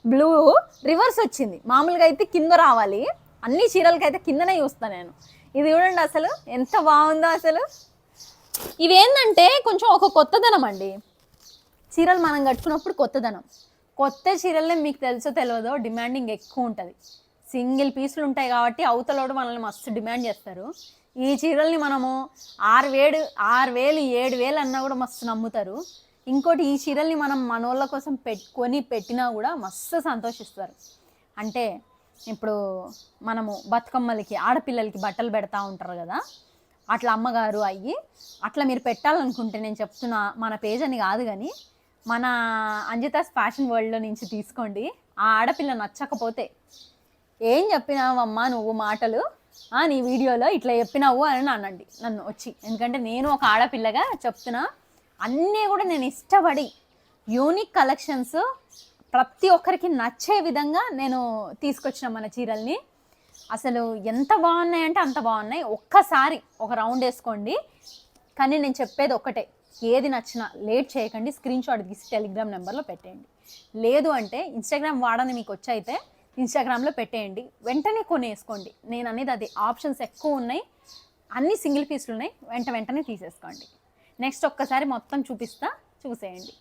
బ్లూ రివర్స్ వచ్చింది. మామూలుగా అయితే కింద రావాలి, అన్ని చీరలకి అయితే కిందనే చూస్తాను నేను. ఇది చూడండి అసలు ఎంత బాగుందో. అసలు ఇవేంటంటే కొంచెం ఒక కొత్తదనం అండి, చీరలు మనం కట్టుకున్నప్పుడు కొత్తదనం. కొత్త చీరలే మీకు తెలుసో తెలియదో డిమాండింగ్ ఎక్కువ ఉంటుంది. సింగిల్ పీసులు ఉంటాయి కాబట్టి అవతలోడు మనల్ని మస్తు డిమాండ్ చేస్తారు. ఈ చీరల్ని మనము 6,000 7,000 అన్నా కూడా మస్తు నమ్ముతారు. ఇంకోటి, ఈ చీరల్ని మనం మనోళ్ళ కోసం పెట్టినా కూడా మస్తు సంతోషిస్తారు. అంటే ఇప్పుడు మనము బతుకమ్మలకి ఆడపిల్లలకి బట్టలు పెడతా ఉంటారు కదా, అట్లా అమ్మగారు అయ్యి అట్లా మీరు పెట్టాలనుకుంటే నేను చెప్తున్నా, మన పేజ్ అని కాదు కానీ మన అంజితాస్ ఫ్యాషన్ వరల్డ్లో నుంచి తీసుకోండి. ఆ ఆడపిల్ల నచ్చకపోతే ఏం చెప్పినావమ్మా నువ్వు మాటలు, నీ వీడియోలో ఇట్లా చెప్పినావు అని అనండి నన్ను వచ్చి. ఎందుకంటే నేను ఒక ఆడపిల్లగా చెప్తున్నా, అన్నీ కూడా నేను ఇష్టపడి యూనిక్ కలెక్షన్స్ ప్రతి ఒక్కరికి నచ్చే విధంగా నేను తీసుకొచ్చిన మన చీరల్ని. అసలు ఎంత బాగున్నాయంటే అంత బాగున్నాయి. ఒక్కసారి ఒక రౌండ్ వేసుకోండి. కానీ నేను చెప్పేది ఒక్కటే, ఏది నచ్చినా లేట్ చేయకండి, స్క్రీన్ షాట్ తీసి టెలిగ్రామ్ నెంబర్లో పెట్టేయండి. లేదు అంటే ఇన్స్టాగ్రామ్ వాడని మీకు వచ్చైతే ఇన్స్టాగ్రామ్లో పెట్టేయండి, వెంటనే కొనేసుకోండి. నేను అనేది అది, ఆప్షన్స్ ఎక్కువ ఉన్నాయి, అన్ని సింగిల్ పీస్లు ఉన్నాయి, వెంటనే తీసేసుకోండి. నెక్స్ట్ ఒక్కసారి మొత్తం చూపిస్తా, చూసేయండి.